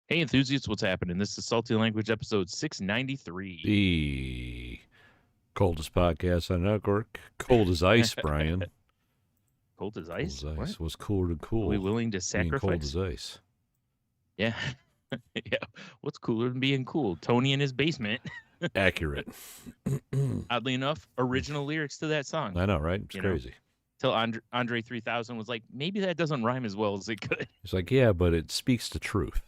Hey, enthusiasts, what's happening? This is Salty Language episode 693. The coldest podcast on the network. Cold as ice, Brian. Cold as Cold ice? as What? ice. What's cooler than Are we cool? willing to Being cold sacrifice? as ice. Yeah. Yeah. What's cooler than being cool? Tony in his basement. Accurate. Oddly enough, original lyrics to that song. I know, right? It's You know, crazy. till Andre 3000 was like, maybe that doesn't rhyme as well as it could. It's like, yeah, but it speaks the truth.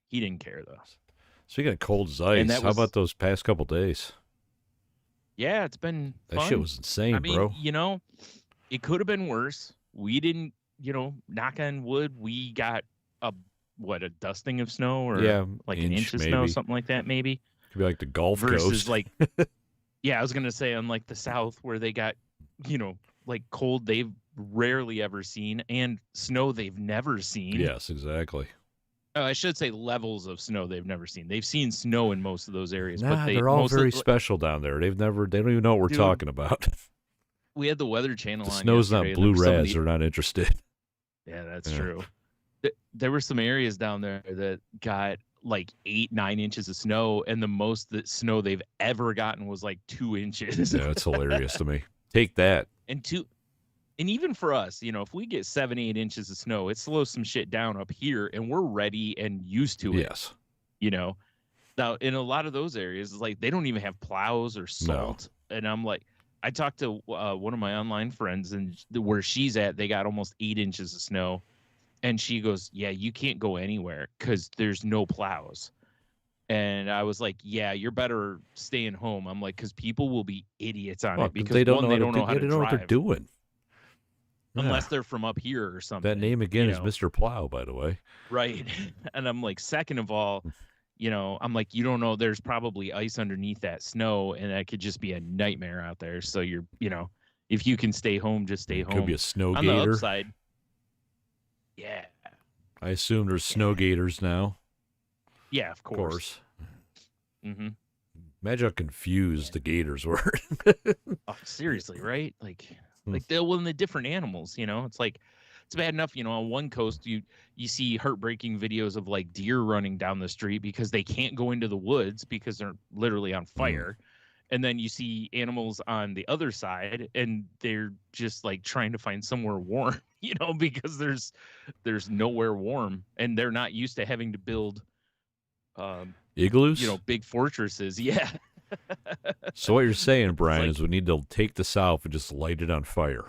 He didn't care though. Speaking of cold as And ice, that how was, about those past couple days? yeah, it's been That fun. shit was insane, I mean, bro. it could have been worse. We didn't, knock on wood. We got a dusting of snow or Yeah, like an inch of maybe. snow, something like that, maybe. Could be like the Gulf Versus Coast. like, yeah, I was gonna say on like the South where they got, like cold they've rarely ever seen and snow they've never seen. Yes, exactly. I should say levels of snow they've never seen. They've seen snow in most of those areas, but they're all very mostly, special down there. They don't even know what we're Dude, talking about. we had the Weather Channel The on snow's not yesterday, and blue there were raz. They're not interested. Yeah, that's Yeah. true. There were some areas down there that got like 8-9 inches of snow, and the most that snow they've ever gotten was like 2 inches. Yeah, it's hilarious to me. Take that. And even for us, if we get 7-8 inches of snow, it slows some shit down up here, and we're ready and used to it. Yes. Now in a lot of those areas, it's like they don't even have plows or salt, and I'm like, I talked to one of my online friends, and where she's at, they got almost 8 inches of snow. And she goes, yeah, you can't go anywhere because there's no plows. And I was like, yeah, you're better staying home. I'm like, because people will be idiots on it because they don't one, know they how don't know how to they don't know what they're drive doing. unless they're from up here or something. That name again is Mr. Plow, by the way. Right. And I'm like, second of all, I'm like, you don't know, there's probably ice underneath that snow, and that could just be a nightmare out there. So if you can stay home, just stay home. Could be a snow On gator. the upside, yeah. I assume there's snow gators now. Yeah, of course. Mm-hmm. Imagine how confused the gators were. Oh, seriously, right? Like they're one of the different animals, It's like it's bad enough, on one coast you see heartbreaking videos of like deer running down the street because they can't go into the woods because they're literally on fire. And then you see animals on the other side and they're just like trying to find somewhere warm, because there's nowhere warm, and they're not used to having to build igloos, big fortresses. Yeah. So what you're saying, Brian, like, is we need to take the South and just light it on fire.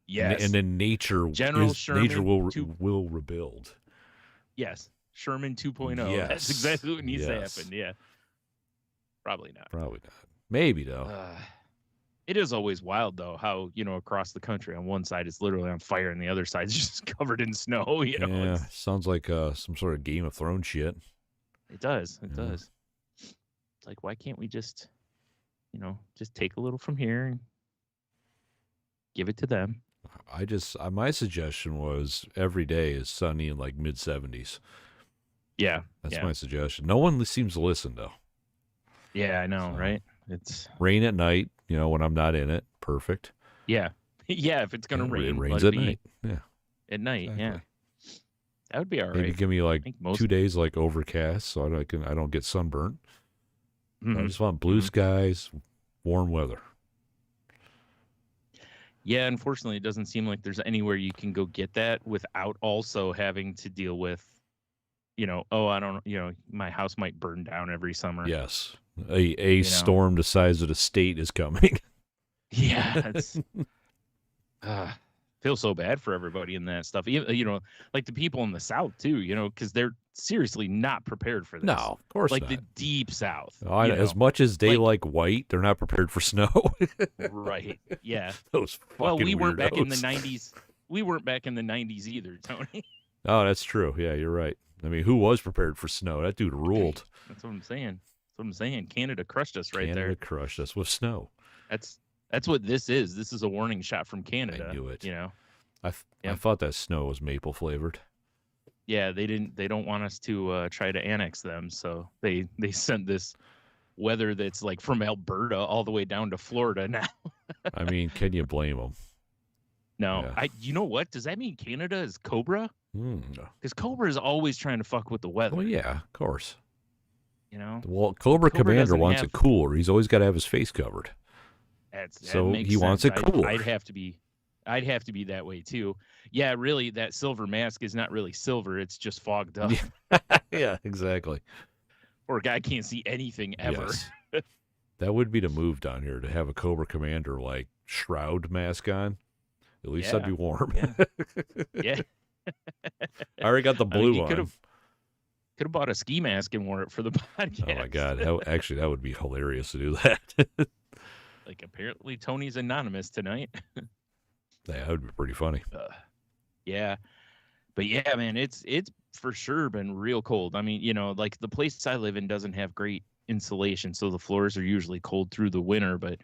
Yes. And then nature will rebuild. Yes. Sherman 2.0. Yes. That's exactly what needs to happen. Yeah. Probably not. Maybe, though. It is always wild, though, how, across the country on one side it's literally on fire and the other side is just covered in snow. Yeah, sounds like some sort of Game of Thrones shit. It does. It does. It's like, why can't we just take a little from here and give it to them? My suggestion was every day is sunny in like mid 70s. Yeah. That's my suggestion. No one seems to listen, though. Yeah, I know, right? It's rain at night, when I'm not in it. Perfect. Yeah. Yeah, if it's going to rain. It rains at night. Yeah. At night, exactly. Yeah. That would be all right. Maybe give me like 2 days like overcast so I don't get sunburnt. Mm-hmm. I just want blue skies, warm weather. Yeah, unfortunately, it doesn't seem like there's anywhere you can go get that without also having to deal with, my house might burn down every summer. Yes. A storm the size of the state is coming. Yeah. It's, feel so bad for everybody in that stuff. Like the people in the South, too, because they're seriously not prepared for this. No, of course not. Like the deep South. As much as they like white, they're not prepared for snow. Right. Yeah. Those fucking we weren't weirdos. back in the 90s. We weren't back in the 90s either, Tony. Oh, that's true. Yeah, you're right. I mean, who was prepared for snow? That dude ruled. That's what I'm saying. Canada crushed us right there. Canada crushed us with snow. That's what this is. This is a warning shot from Canada. I knew it. I thought that snow was maple flavored. Yeah, they don't want us to try to annex them, so they sent this weather that's like from Alberta all the way down to Florida now. I mean, can you blame them? No, Yeah. you know what? Does that mean Canada is Cobra? No. Because Cobra is always trying to fuck with the weather. Well, yeah, of course. You know? Well, Cobra Commander doesn't wants have- it cooler. He's always got to have his face covered. that So makes he wants sense. it cooler. I'd have to be that way too. Yeah, really, that silver mask is not really silver. It's just fogged up. Yeah, exactly. Or a guy can't see anything ever. Yes. That would be the move down here, to have a Cobra Commander like shroud mask on. At least I'd be warm. Yeah. I already got the blue one. Could have bought a ski mask and wore it for the podcast. Oh my god! That would be hilarious to do that. Like, apparently Tony's anonymous tonight. That would be pretty funny. Yeah, but yeah, man, it's for sure been real cold. I mean, like the place I live in doesn't have great insulation, so the floors are usually cold through the winter. But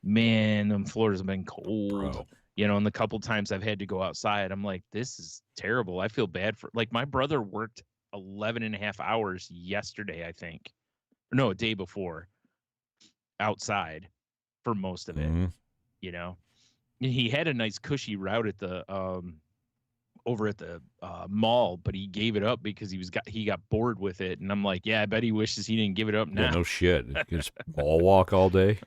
man, them floors have been cold. Bro. And the couple times I've had to go outside, I'm like, this is terrible. I feel bad for, like, my brother worked 11 and a half hours yesterday, I think. No, a day before, outside for most of it. Mm-hmm. He had a nice cushy route at the over at the mall, but he gave it up because he got bored with it. And I'm like, yeah, I bet he wishes he didn't give it up now. Yeah, no shit. You can just mall walk all day.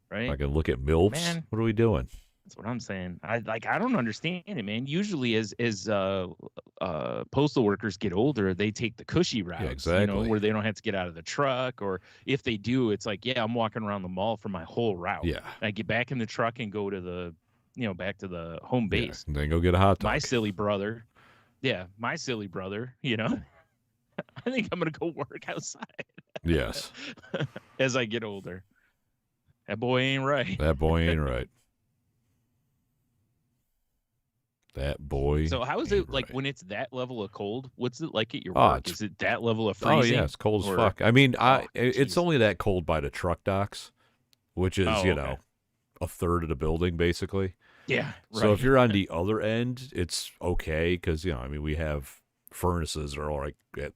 Right? I can look at MILFs. Man, what are we doing? That's what I'm saying. I don't understand it, man. Usually as postal workers get older, they take the cushy route, exactly. Where they don't have to get out of the truck, or if they do, it's like, yeah, I'm walking around the mall for my whole route. Yeah. I get back in the truck and go to the, back to the home base. And then go get a hot dog. My silly brother. I think I'm going to go work outside. Yes. As I get older. That boy ain't right. That boy ain't right. That boy. So how is it like when it's that level of cold? What's it like at your work? Is it that level of freezing? Oh yeah, it's cold as fuck. I mean, it's only that cold by the truck docks, which is a third of the building basically. Yeah. Right. So if you're on the other end, it's okay because we have furnaces that are all at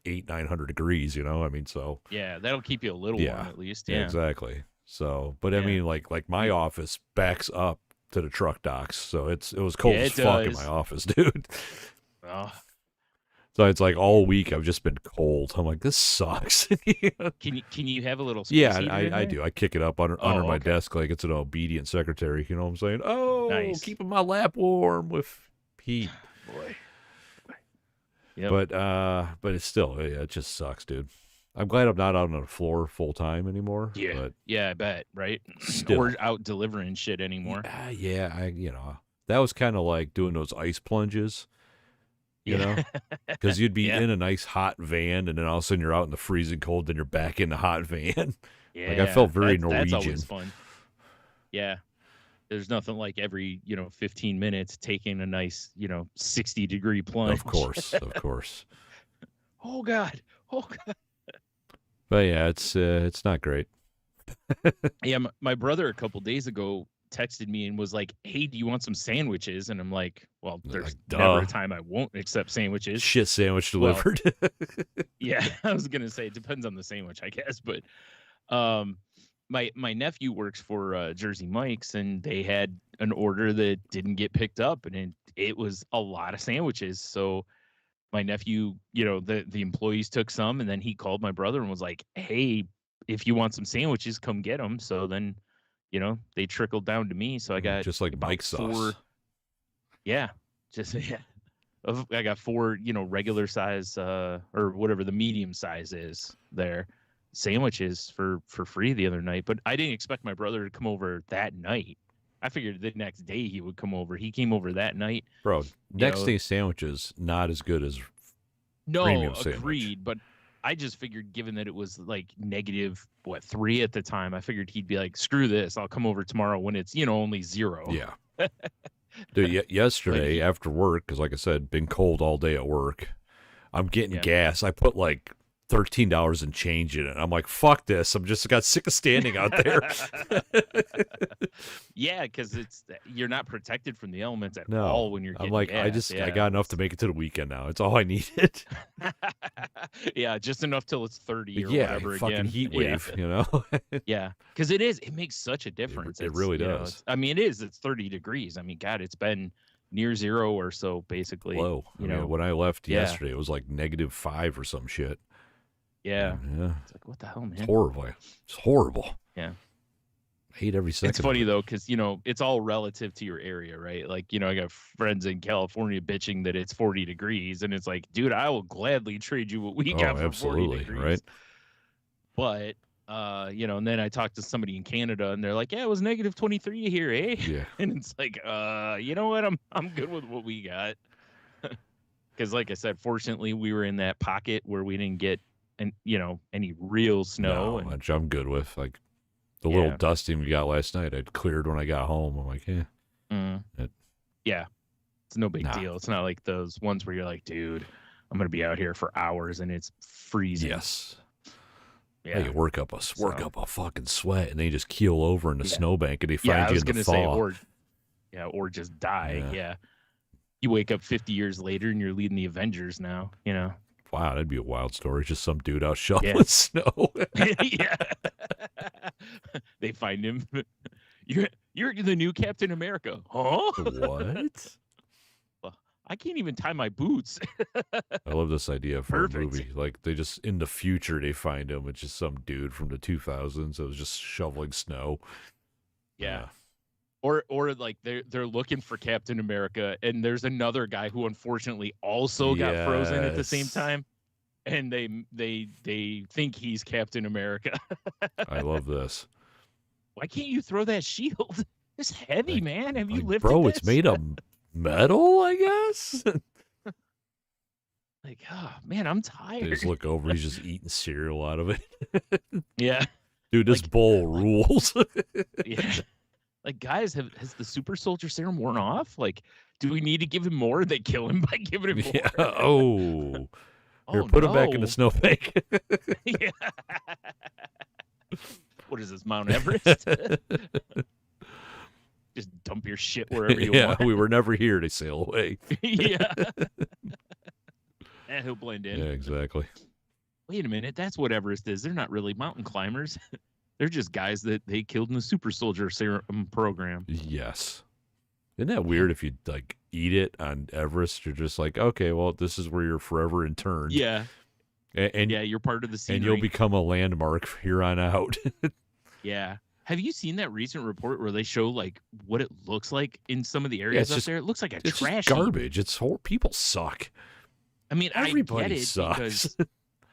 800-900 degrees. I mean, so yeah, that'll keep you a little warm at least. Yeah, exactly. So, but I mean, like my office backs up to the truck docks, so it was cold as fuck in my office, dude. Oh. So it's like all week I've just been cold. I'm like, this sucks. Can you have a little space Yeah, heater I do. I kick it up under my desk like it's an obedient secretary. You know what I'm saying? Oh, nice. Keeping my lap warm with heat. Boy. Yep. But it's still, it just sucks, dude. I'm glad I'm not out on the floor full time anymore. Yeah, but yeah, I bet, right? Still. Or out delivering shit anymore. Yeah, that was kind of like doing those ice plunges, because you'd be in a nice hot van, and then all of a sudden you're out in the freezing cold, then you're back in the hot van. Yeah, like I felt very Norwegian. That's always fun. Yeah, there's nothing like every 15 minutes taking a nice 60-degree plunge. Of course. Oh God. But yeah, it's not great. Yeah, my brother a couple days ago texted me and was like, "Hey, do you want some sandwiches?" And I'm like, "Well, there's never a time I won't accept sandwiches." Shit sandwich delivered. Well, yeah, I was gonna say it depends on the sandwich, I guess. But my nephew works for Jersey Mike's, and they had an order that didn't get picked up, and it was a lot of sandwiches. So my nephew, the employees took some, and then he called my brother and was like, "Hey, if you want some sandwiches, come get them." So then, they trickled down to me. So I got just like Mike's sauce. Yeah, I got 4, regular size or whatever the medium size is there, sandwiches for free the other night. But I didn't expect my brother to come over that night. I figured the next day he would come over. He came over that night. Bro, next day sandwiches not as good as premium sandwich. Agreed. But I just figured, given that it was like -3 at the time, I figured he'd be like, "Screw this! I'll come over tomorrow when it's only 0." Yeah. Dude, yesterday after work, because like I said, been cold all day at work. I'm getting gas. I put like $13 and change in it. I'm like, fuck this. I'm just got sick of standing out there. Yeah, because you're not protected from the elements at No, all when you're getting I'm like, gas. I got enough to make it to the weekend now. It's all I needed. Yeah, just enough till it's 30 or yeah, whatever fucking again. heat wave, you know? Yeah, because it makes such a difference. It really you know, does. it's 30 degrees. I mean, God, it's been near zero or so basically. Low. You know, when I left yesterday, it was like -5 or some shit. Yeah. Yeah. It's like, what the hell, man? It's horrible. It's horrible. Yeah. I hate every second. It's funny though, because it's all relative to your area, right? Like, I got friends in California bitching that it's 40 degrees, and it's like, dude, I will gladly trade you what we got for 40 degrees. Right? But and then I talked to somebody in Canada, and they're like, yeah, it was -23 here, eh? Yeah. And it's like, you know what? I'm good with what we got. Because like I said, fortunately, we were in that pocket where we didn't get any real snow. No, which I'm good with. Like the little dusting we got last night, I'd cleared when I got home. I'm like, yeah, it's no big deal. It's not like those ones where you're like, dude, I'm gonna be out here for hours and it's freezing. Yes. Yeah. You work up a fucking sweat, and then you just keel over in the snowbank, and they find you in the thaw. Or just die. Yeah. You wake up 50 years later, and you're leading the Avengers now. Wow, that'd be a wild story. Just some dude out shoveling snow. Yeah. They find him. You're the new Captain America. Huh? What? Well, I can't even tie my boots. I love this idea for a movie. Like, they just, in the future, they find him. It's just some dude from the 2000s that was just shoveling snow. Yeah. Or like they're looking for Captain America, and there's another guy who unfortunately also got frozen at the same time, and they think he's Captain America. I love this. Why can't you throw that shield? It's heavy, man. Have you lifted bro, this? It's made of metal, I guess. Like, oh man, I'm tired. They just look over, he's just eating cereal out of it. Yeah. Dude, this bowl rules. Yeah. Like, guys, has the super soldier serum worn off? Like, do we need to give him more? They kill him by giving him more. Yeah. Oh. Here, put him back in the snowbank. Yeah. What is this, Mount Everest? Just dump your shit wherever you want. Yeah, we were never here to sail away. Yeah. And he'll blend in. Yeah, exactly. Wait a minute, that's what Everest is. They're not really mountain climbers. They're just guys that they killed in the super soldier serum program. Yes. Isn't that weird if you like eat it on Everest? You're just like, okay, well, this is where you're forever interned. Yeah. And yeah, you're part of the scenery. And you'll become a landmark here on out. Yeah. Have you seen that recent report where they show like what it looks like in some of the areas up there? It looks like a trash garbage. It's people suck. I mean, everybody I get it sucks.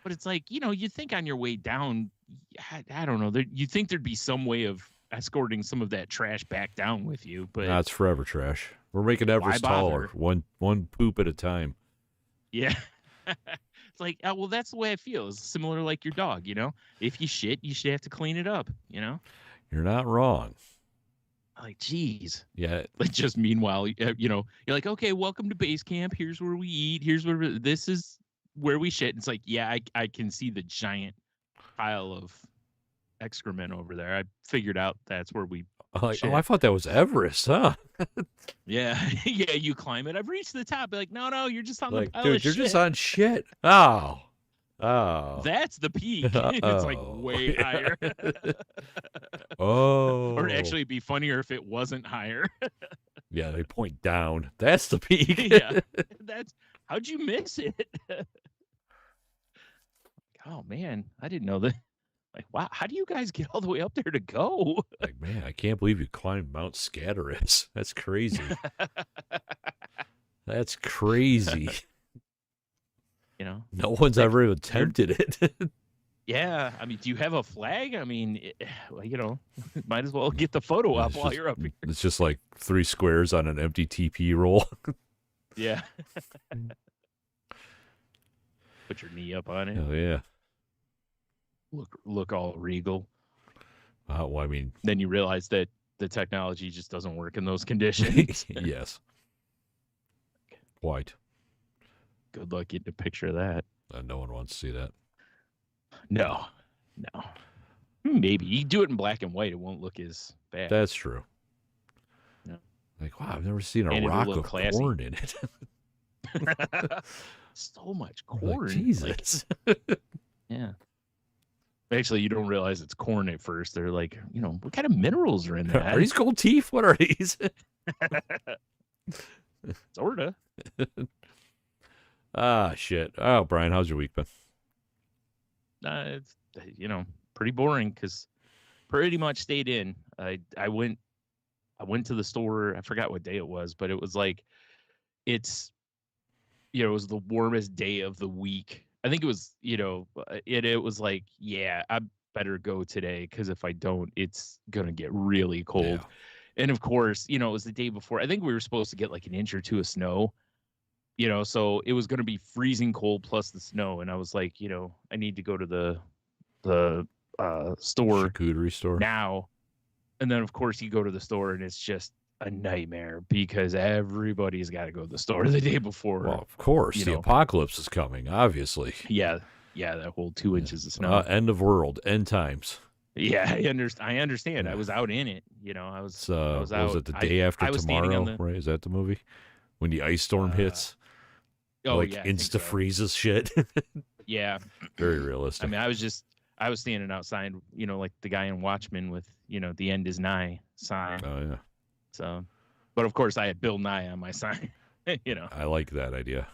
but it's like, you think on your way down, I don't know, you think there'd be some way of escorting some of that trash back down with you, but it's forever trash. We're making Everest taller, one poop at a time. Yeah. It's like, oh, well, that's the way I feel. It's similar like your dog, If you shit, you should have to clean it up, You're not wrong. Like, geez. Yeah. Like, just meanwhile, you're like, okay, welcome to base camp. Here's where we eat. This is where we shit. It's like, yeah, I can see the giant pile of excrement over there. I figured out that's where we shit. Oh, I thought that was Everest, huh? Yeah. Yeah, you climb it. I've reached the top. Like, no, you're just on the pile dude, of you're shit. just on shit. Oh. That's the peak. It's like way higher. Oh. Or actually, it'd be funnier if it wasn't higher. Yeah, they point down. That's the peak. Yeah. How'd you miss it? Oh man, I didn't know that. Like, wow, how do you guys get all the way up there to go? Like, man, I can't believe you climbed Mount Scatteras. That's crazy. That's crazy. No one's ever even attempted it. Yeah, I mean, do you have a flag? I mean, might as well get the photo up while you're up here. It's just like 3 squares on an empty TP roll. Yeah. Put your knee up on it. Oh yeah. Look all regal. Well, I mean, then you realize that the technology just doesn't work in those conditions. Yes. Quite. Good luck getting a picture of that. No one wants to see that. No, no. Maybe you do it in black and white, it won't look as bad. That's true. Yeah. Like, wow, I've never seen a And it'll rock look of classy. corn in it. So much Like, corn. Jesus. Yeah. Actually, you don't realize it's corn at first. They're like, what kind of minerals are in that? Are these gold teeth? What are these? Sorta. Shit. Oh, Brian, how's your week been? It's pretty boring because pretty much stayed in. I went to the store. I forgot what day it was, but it was like it was the warmest day of the week. I think it was, it was like, yeah, I better go today because if I don't, it's gonna get really cold. Yeah. And of course, it was the day before. I think we were supposed to get like an inch or two of snow. So it was gonna be freezing cold plus the snow. And I was like, I need to go to the store Charcuterie store now. And then of course you go to the store and it's just a nightmare because everybody's got to go to the store the day before. Well, of course, the apocalypse is coming, obviously. Yeah, that whole 2 inches of snow. End of world, end times. Yeah, I understand. I was out in it. I was out. Was it the day after tomorrow? Right? Is that the movie? When the ice storm hits? Oh, like yeah. insta freezes shit. Yeah. Very realistic. I mean, I was standing outside, like the guy in Watchmen with, the end is nigh sign. Oh, yeah. So, but of course I had Bill Nye on my sign, I like that idea.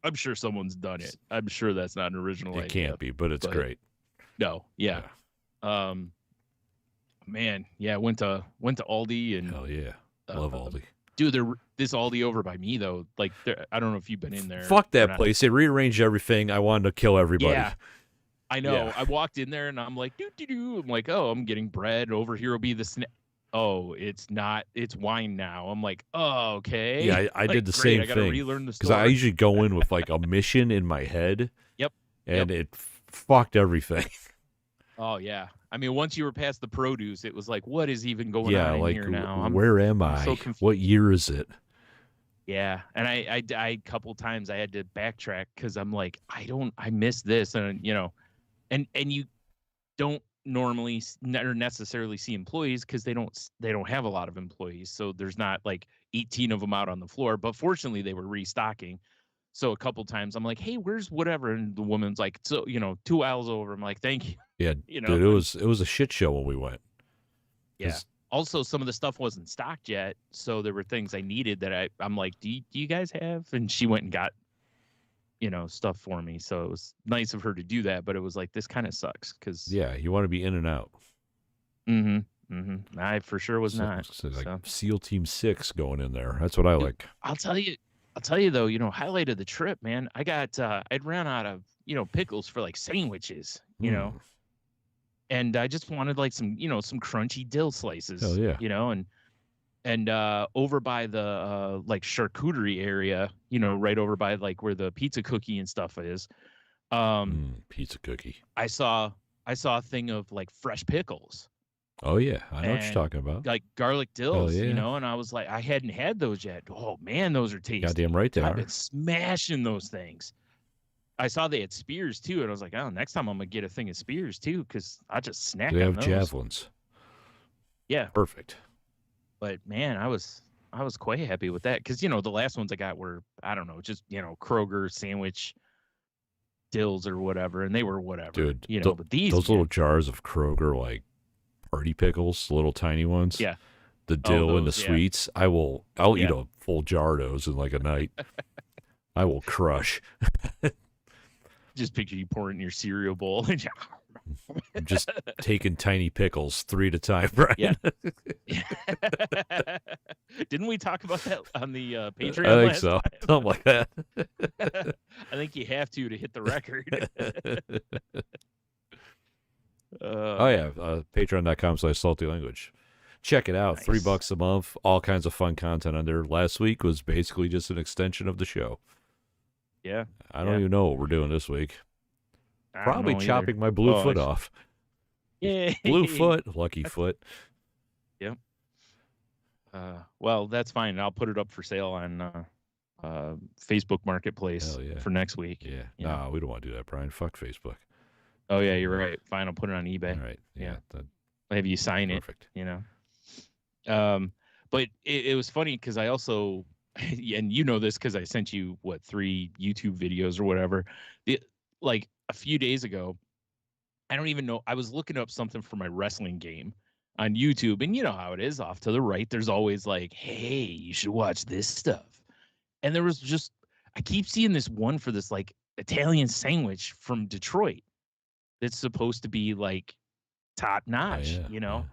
I'm sure someone's done it. I'm sure that's not an original idea. It can't be, but it's great. No, yeah. Man, yeah, went to Aldi and hell yeah. Love Aldi. Dude, this Aldi over by me though, like I don't know if you've been in there. Fuck that place. They rearranged everything. I wanted to kill everybody. Yeah. I know. Yeah. I walked in there and I'm like, doo. I'm like, oh, I'm getting bread. Over here will be the snack. Oh, it's not. It's wine now. I'm like, oh, okay. Yeah, I did the same thing. I gotta relearn the because I usually go in with like a mission in my head. Yep. And it fucked everything. Oh yeah. I mean, once you were past the produce, it was like, what is even going on in here now? Where am I? So what year is it? Yeah, and I a couple times I had to backtrack because I'm like, I missed this, and and you don't normally or necessarily see employees because they don't have a lot of employees, so there's not like 18 of them out on the floor. But fortunately, they were restocking. So a couple times I'm like, hey, where's whatever, and the woman's like, so 2 aisles over. I'm like, thank you. Yeah, dude, it was a shit show when we went. Yeah. Also, some of the stuff wasn't stocked yet, so there were things I needed that I'm like, do you guys have? And she went and got stuff for me. So it was nice of her to do that, but it was like, this kind of sucks because you want to be in and out. I for sure was not. Like SEAL Team 6 going in there. That's what I like. I'll tell you though, highlight of the trip, man. I got I'd ran out of pickles for like sandwiches, and I just wanted like some some crunchy dill slices. Hell yeah. And over by the like charcuterie area, right over by like where the pizza cookie and stuff is. Pizza cookie. I saw a thing of like fresh pickles. Oh yeah, I know what you're talking about. Like garlic dills, yeah. and I was like, I hadn't had those yet. Oh man, those are tasty. Goddamn right they are. I've been smashing those things. I saw they had spears too, and I was like, oh, next time I'm gonna get a thing of spears too, because I just snack on those. They have javelins. Yeah, perfect. But man, I was quite happy with that because the last ones I got were, I don't know, just Kroger sandwich dills or whatever, and they were whatever. Dude, but these little jars of Kroger like party pickles, little tiny ones. Yeah. The dill and the sweets. I'll eat a full jar of those in like a night. I will crush. Just picture you pouring in your cereal bowl. And just taking tiny pickles 3 at a time, right? Yeah. Didn't we talk about that on the Patreon? I think so. Time? Something like that. I think you have to hit the record. Patreon.com/saltylanguage. Check it out. Nice. $3 a month. All kinds of fun content on there. Last week was basically just an extension of the show. Yeah. I don't even know what we're doing this week. Probably chopping my blue foot off. Yeah. Blue foot. Lucky foot. Yep. Well, that's fine. I'll put it up for sale on Facebook Marketplace for next week. Yeah. Nah, we don't want to do that, Brian. Fuck Facebook. Oh yeah, you're right. Fine, I'll put it on eBay. All right. Yeah. I'll have you sign Perfect. it. But it was funny because I also, and you know this because I sent you 3 YouTube videos or whatever. Like a few days ago, I don't even know. I was looking up something for my wrestling game on YouTube, and you know how it is. Off to the right, there's always like, "Hey, you should watch this stuff." And there was just, I keep seeing this one for this like Italian sandwich from Detroit that's supposed to be like top notch, Yeah.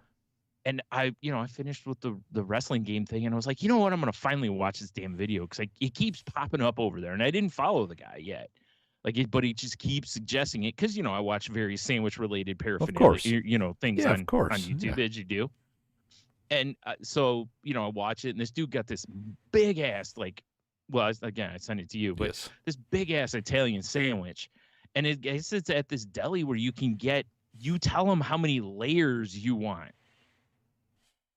And I finished with the wrestling game thing, and I was like, you know what? I'm gonna finally watch this damn video because it keeps popping up over there, and I didn't follow the guy yet, but he just keeps suggesting it because I watch various sandwich related Of paraphernalia, course. things Yeah, on of course. YouTube Yeah. as you do, and so I watch it, and this dude got this big ass I sent it to you, but Yes. this big ass Italian sandwich, and it's at this deli where you tell them how many layers you want.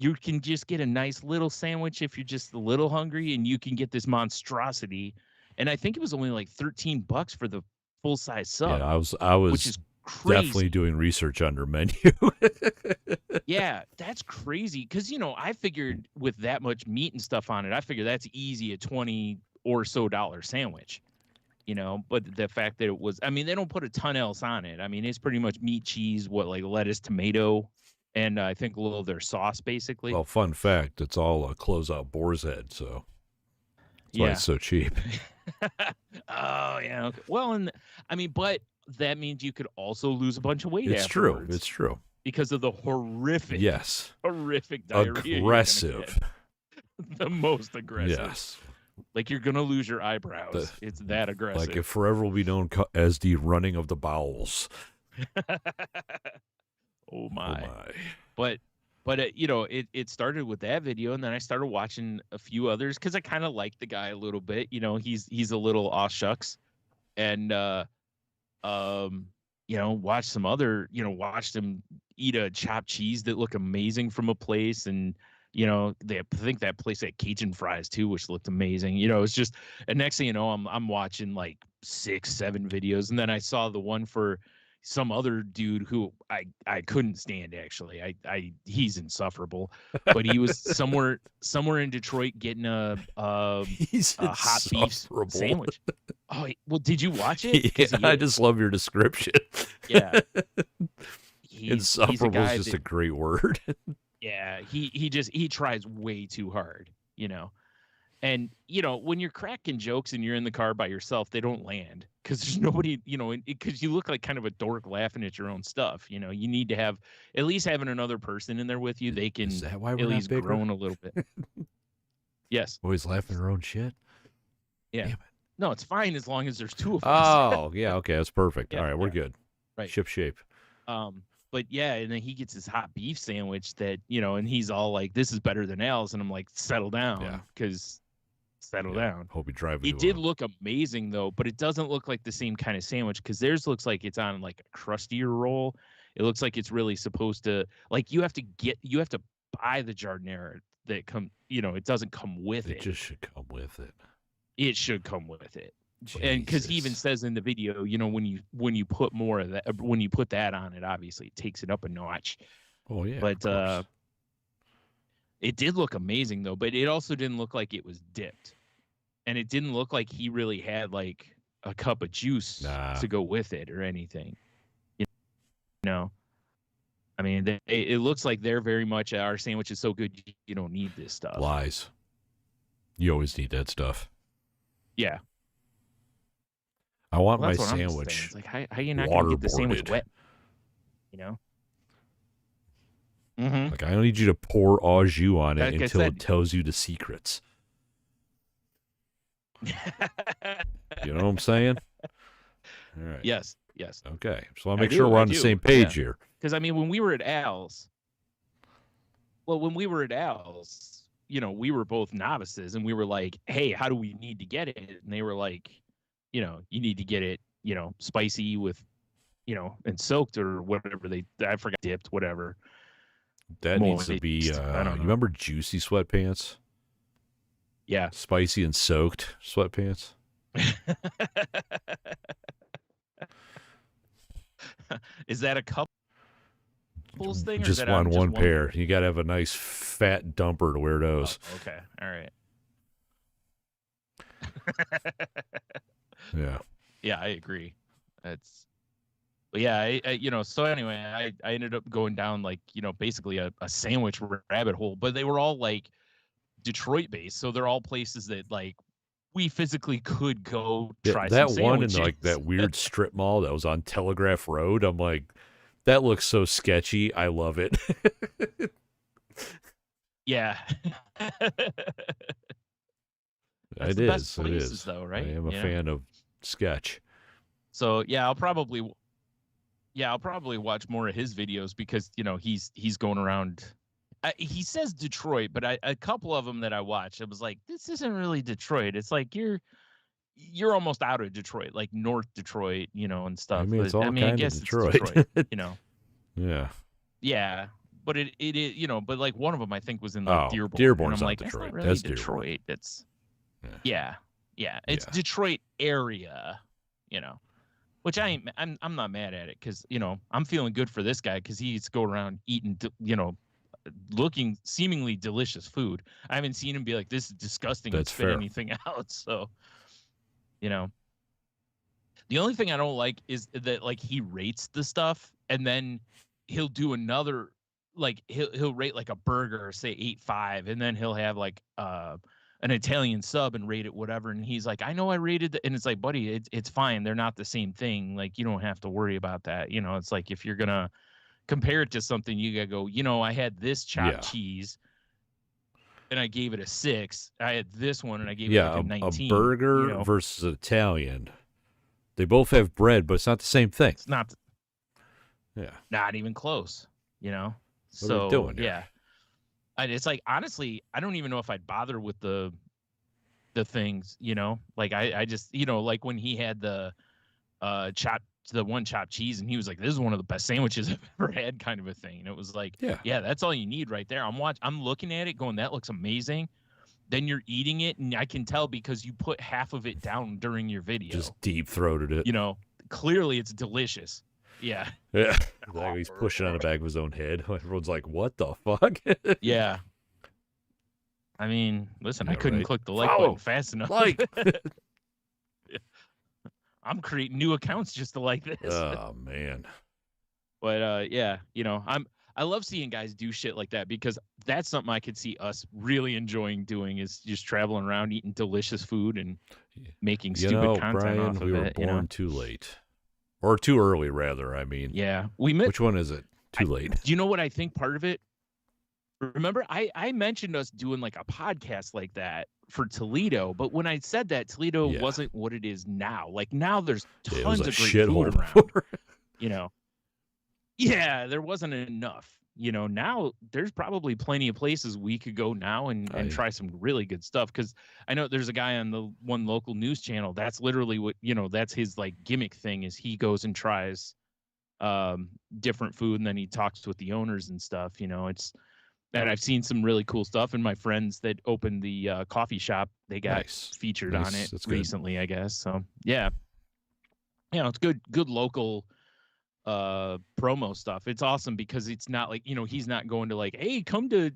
You can just get a nice little sandwich if you're just a little hungry, and you can get this monstrosity. And I think it was only like $13 for the full size sub. Yeah, I was which is crazy. Definitely doing research under menu. Yeah, that's crazy because I figured with that much meat and stuff on it, I figured that's easy a $20 or so sandwich. But the fact that it was, I mean, they don't put a ton else on it. I mean, it's pretty much meat, cheese, like lettuce, tomato, and I think a little of their sauce, basically. Well, fun fact, it's all a close-out boar's head, so that's why it's so cheap. Oh, yeah. Okay. Well, but that means you could also lose a bunch of weight afterwards. It's true. Because of the horrific diarrhea. Aggressive. The most aggressive. Yes. Like you're going to lose your eyebrows. It's that aggressive. Like it forever will be known as the running of the bowels. Oh my. But it started with that video, and then I started watching a few others because I kind of like the guy a little bit. He's a little aw shucks, and watched some other, watched him eat a chopped cheese that looked amazing from a place, and I think that place had Cajun fries too, which looked amazing. It's just, and next thing you know, I'm watching like 6-7 videos, and then I saw the one for some other dude who I couldn't stand, actually. He's insufferable, but he was somewhere in Detroit getting a hot beef sandwich. Oh, well, did you watch it? Yeah, I just love your description. Yeah. Insufferable is just a great word. Yeah, he tries way too hard, And, when you're cracking jokes and you're in the car by yourself, they don't land because there's nobody, because you look like kind of a dork laughing at your own stuff. You need to have at least having another person in there with you. They can at least groan a little bit. Yes. Always laughing at their own shit. Yeah. Damn it. No, it's fine as long as there's two of us. Oh, yeah. Okay. That's perfect. Yeah, all right. We're good. Right. Ship shape. But yeah, and then he gets his hot beef sandwich that, and he's all like, this is better than Al's. And I'm like, settle down. Because settle down. Hope you drive. It did look amazing though, but it doesn't look like the same kind of sandwich because theirs looks like it's on like a crustier roll. It looks like it's really supposed to, like, you have to buy the giardiniera that it doesn't come with it. It just should come with it. It should come with it. Jesus. And because he even says in the video, when you put more of that, when you put that on it, obviously it takes it up a notch. Oh yeah. But it did look amazing though, but it also didn't look like it was dipped. And it didn't look like he really had like a cup of juice to go with it or anything. I mean, it looks like they're very much, our sandwich is so good you don't need this stuff. Lies. You always need that stuff. Yeah. I want my sandwich. It's like, how are you not going to get the sandwich wet? Mm-hmm. Like, I don't need you to pour au jus on it until it tells you the secrets. You know what I'm saying? All right. Yes. Okay. So I make sure we're on the same page here. Because, I mean, when we were at Al's, we were both novices, and we were like, hey, how do we need to get it? And they were like, you need to get it, spicy with, and soaked or whatever I forgot, dipped, whatever. That needs to be, you remember Juicy Sweatpants? Yeah. Spicy and soaked sweatpants. Is that a couples thing, or is Just that on just one one pair. You got to have a nice fat dumper to wear those. Oh, okay. All right. Yeah. Yeah, I agree. That's But yeah, so anyway, I ended up going down like, basically a sandwich rabbit hole, but they were all like Detroit based. So they're all places that like we physically could go try some That one in sandwiches. like that weird strip mall that was on Telegraph Road, I'm like, that looks so sketchy. I love it. Yeah. That's It the is. best places, it is. though, right? I am a fan of sketch. So yeah, I'll probably watch more of his videos because he's going around. He says Detroit, but a couple of them that I watched, it was like, this isn't really Detroit. It's like you're almost out of Detroit, like North Detroit, and stuff. I mean, it's all I kind guess of Detroit. It's Detroit, Yeah. Yeah, but it is, but like one of them I think was in like Dearborn. Dearborn's and I'm like, Detroit. That's not really That's Detroit. Dearborn. It's It's Detroit area, which I'm not mad at it because I'm feeling good for this guy because he gets to go around eating looking seemingly delicious food. I haven't seen him be like, this is disgusting and spit anything out. So the only thing I don't like is that like he rates the stuff and then he'll do another, like he'll rate like a burger, say 8.5, and then he'll have like an Italian sub and rate it whatever, and he's like, I know I rated and it's like, buddy, it's fine, they're not the same thing, like you don't have to worry about that. It's like if you're gonna compare it to something, you gotta go, I had this chopped cheese and I gave it a 6. I had this one and I gave it like a 19. A burger versus an Italian, they both have bread, but it's not the same thing. It's not. Yeah. Not even close. What so are we doing here? Yeah. And it's like, honestly, I don't even know if I'd bother with the things, like I just, like when he had the one chopped cheese and he was like, this is one of the best sandwiches I've ever had, kind of a thing. And it was like, yeah, that's all you need right there. I'm looking at it going, that looks amazing. Then you're eating it and I can tell because you put half of it down during your video. Just deep throated it. Clearly it's delicious. Yeah. Yeah. Like he's pushing on the back of his own head. Everyone's like, what the fuck? Yeah. I mean, listen, I couldn't click the like button fast enough. Like. I'm creating new accounts just to like this. Oh, man. But I love seeing guys do shit like that because that's something I could see us really enjoying doing, is just traveling around eating delicious food and making stupid content Brian, off of we were it. born too late. Or too early, rather. I mean, yeah, which one is it? Too late. Do you know what I think part of it? Remember, I mentioned us doing like a podcast like that for Toledo, but when I said that, Toledo wasn't what it is now. Like now, there's tons of great food around. Yeah, there wasn't enough. Now there's probably plenty of places we could go now and try some really good stuff. Because I know there's a guy on the one local news channel. That's literally what, that's his like gimmick thing, is he goes and tries different food and then he talks with the owners and stuff. And I've seen some really cool stuff. And my friends that opened the coffee shop, they got featured on it recently, I guess. So yeah, it's good local promo stuff. It's awesome because it's not like, he's not going to like, hey, come to,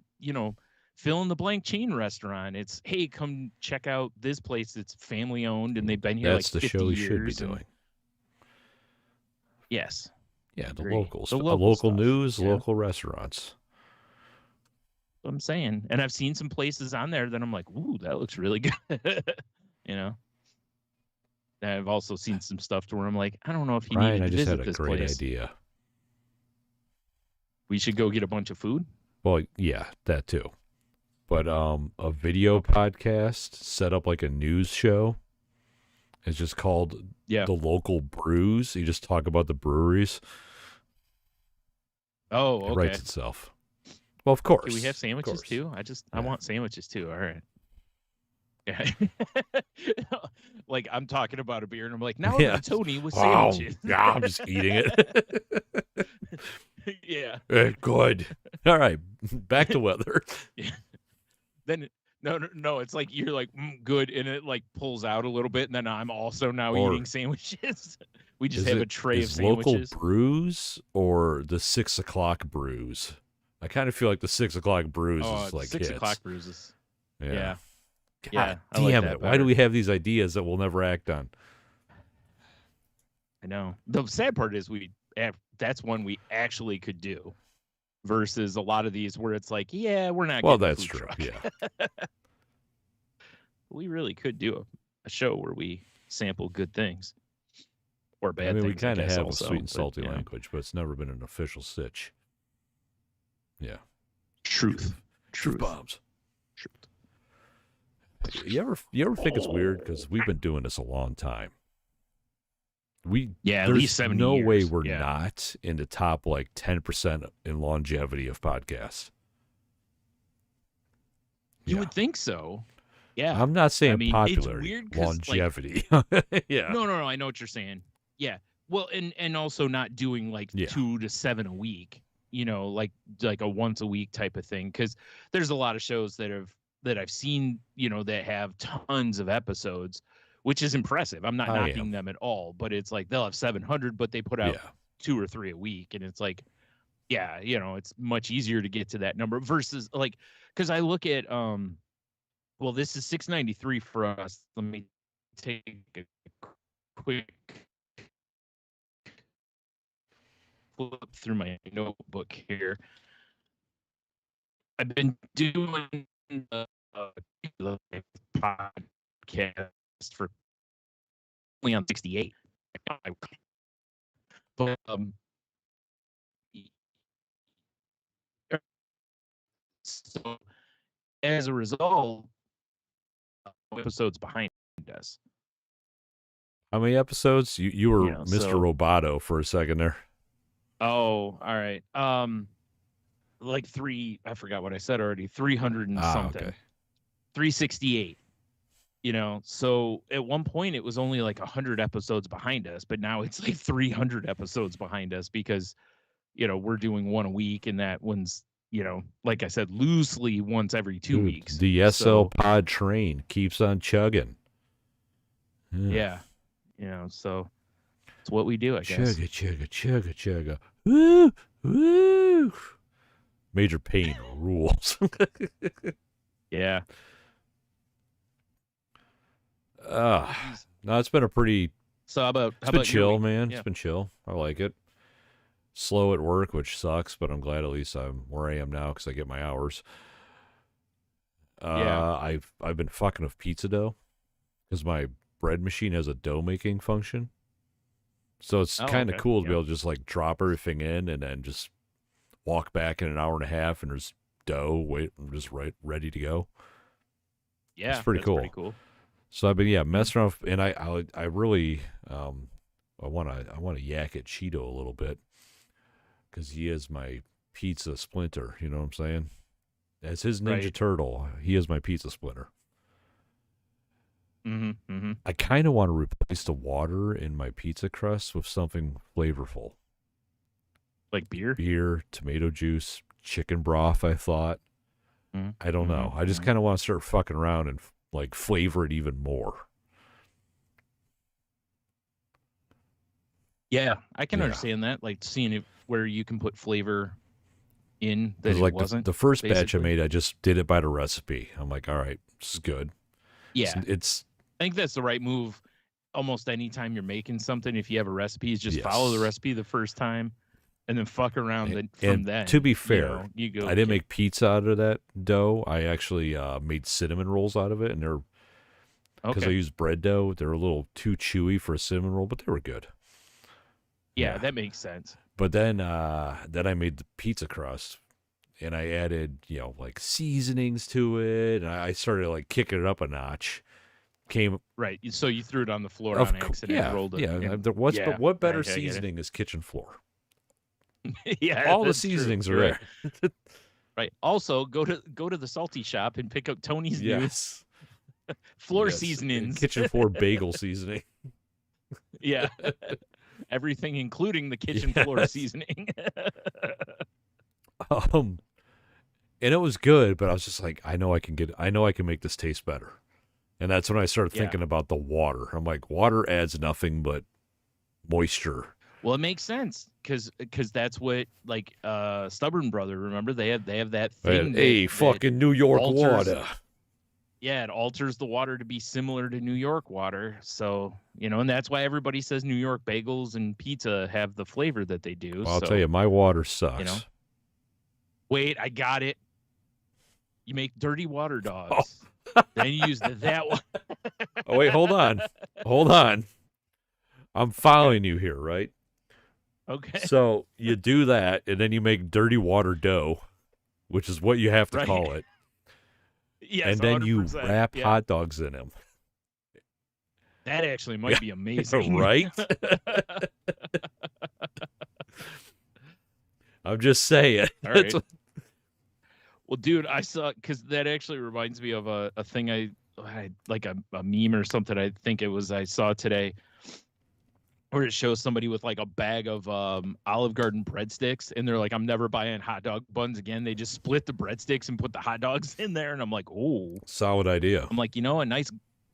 fill in the blank chain restaurant. It's, hey, come check out this place that's family owned and they've been here like 50 years. That's the show you should be doing. Yes. Yeah, the locals. Local news, local restaurants. I'm saying. And I've seen some places on there that I'm like, ooh, that looks really good. And I've also seen some stuff to where I'm like, I don't know if you need to visit this place. I just had a great idea. We should go get a bunch of food? Well, yeah, that too. But a video podcast set up like a news show. It's just called The Local Brews. You just talk about the breweries. Oh, okay. It writes itself. Well, of course. Do we have sandwiches too? I want sandwiches too. All right. Yeah. Like I'm talking about a beer and I'm like, now I'm Tony with sandwiches. Yeah, I'm just eating it. Yeah. Good. All right. Back to weather. Yeah. Then no, it's like you're like good, and it like pulls out a little bit, and then I'm also now eating sandwiches. We just have a tray of local sandwiches. brews or the 6 o'clock brews? I kind of feel like the 6 o'clock brews is like 6 hits. o'clock brews is. Yeah. God damn it. Why do we have these ideas that we'll never act on? I know. The sad part is that's one we actually could do versus a lot of these where it's like, yeah, we're not Well, getting that's a food true. truck. Yeah. We really could do a show where we sample good things or bad things. We kind of have also, a sweet and salty language, but it's never been an official sitch. Yeah. Truth bombs. You ever think it's weird because we've been doing this a long time? At least 70 no years. way we're not in the top like 10% in longevity of podcasts. You would think so. Yeah. I'm not saying popularity, it's weird longevity. Yeah. No. I know what you're saying. Yeah. Well, and also not doing like 2 to 7 a week, like a once a week type of thing. Cause there's a lot of shows that I've seen, that have tons of episodes, which is impressive. I'm not knocking them at all, but it's like they'll have 700, but they put out 2 or 3 a week. And it's like, it's much easier to get to that number versus like, cause I look at, well, this is 693 for us. Let me take a quick flip through my notebook here. I've been doing the podcast for only on 68. But so as a result, episodes behind us. How many episodes? You were Mr. Roboto for a second there. Oh, all right. Like 3. I forgot what I said already. 300 and something. Okay. 368. So at one point it was only like 100 episodes behind us, but now it's like 300 episodes behind us because, we're doing one a week, and that one's, like I said, loosely once every 2 weeks. The SL pod train keeps on chugging. Yeah. So it's what we do, I guess. Chugga. Woo, woo. Major Pain rules. Yeah. No, it's been a pretty. So how about chill, man. Yeah. It's been chill. I like it. Slow at work, which sucks, but I'm glad at least I'm where I am now because I get my hours. I've been fucking with pizza dough because my bread machine has a dough making function. So it's kind of cool to be able to just like drop everything in and then just walk back in an hour and a half and there's dough ready to go. Yeah, it's pretty cool. So I've been messing around, and I really I want to yak at Cheeto a little bit because he is my pizza splinter. You know what I'm saying? As his Ninja Turtle, he is my pizza splinter. I kind of want to replace the water in my pizza crust with something flavorful. Like beer? Beer, tomato juice, chicken broth, I thought. I don't know. I just kind of want to start fucking around and like flavor it even more. Yeah, I can understand that. Like seeing it where you can put flavor in that like wasn't. The first batch I made, I just did it by the recipe. I'm like, all right, this is good. Yeah. I think that's the right move. Almost anytime you're making something, if you have a recipe, is just follow the recipe the first time and then fuck around from then. To be fair, you go, I didn't make pizza out of that dough. I actually made cinnamon rolls out of it, and they're because I used bread dough. They're a little too chewy for a cinnamon roll, but they were good. Yeah, that makes sense. But then I made the pizza crust, and I added like seasonings to it, and I started like kicking it up a notch. So you threw it on the floor on accident and rolled it. Yeah. What better seasoning is kitchen floor? Yeah, all the seasonings are there. Right. Also, go to the salty shop and pick up Tony's new floor seasonings, kitchen floor bagel seasoning. Yeah, everything, including the kitchen floor seasoning. And it was good, but I was just like, I know I can make this taste better. And that's when I started thinking about the water. I'm like, water adds nothing but moisture. Well, it makes sense because that's what like Stubborn Brother. Remember they have that thing. Hey, fucking New York water. Yeah, it alters the water to be similar to New York water. So and that's why everybody says New York bagels and pizza have the flavor that they do. Well, I'll tell you, my water sucks. Wait, I got it. You make dirty water dogs. Then you use that one. Oh wait, hold on. I'm following you here, right? Okay. So you do that, and then you make dirty water dough, which is what you have to call it. Yes, and then 100%. you wrap hot dogs in them. That actually might be amazing. Right? I'm just saying. All right. Well, dude, I saw, because that actually reminds me of a thing I like a meme or something. I think it was I saw today, where it shows somebody with like a bag of Olive Garden breadsticks, and they're like, I'm never buying hot dog buns again. They just split the breadsticks and put the hot dogs in there, and I'm like, oh, solid idea. I'm like, a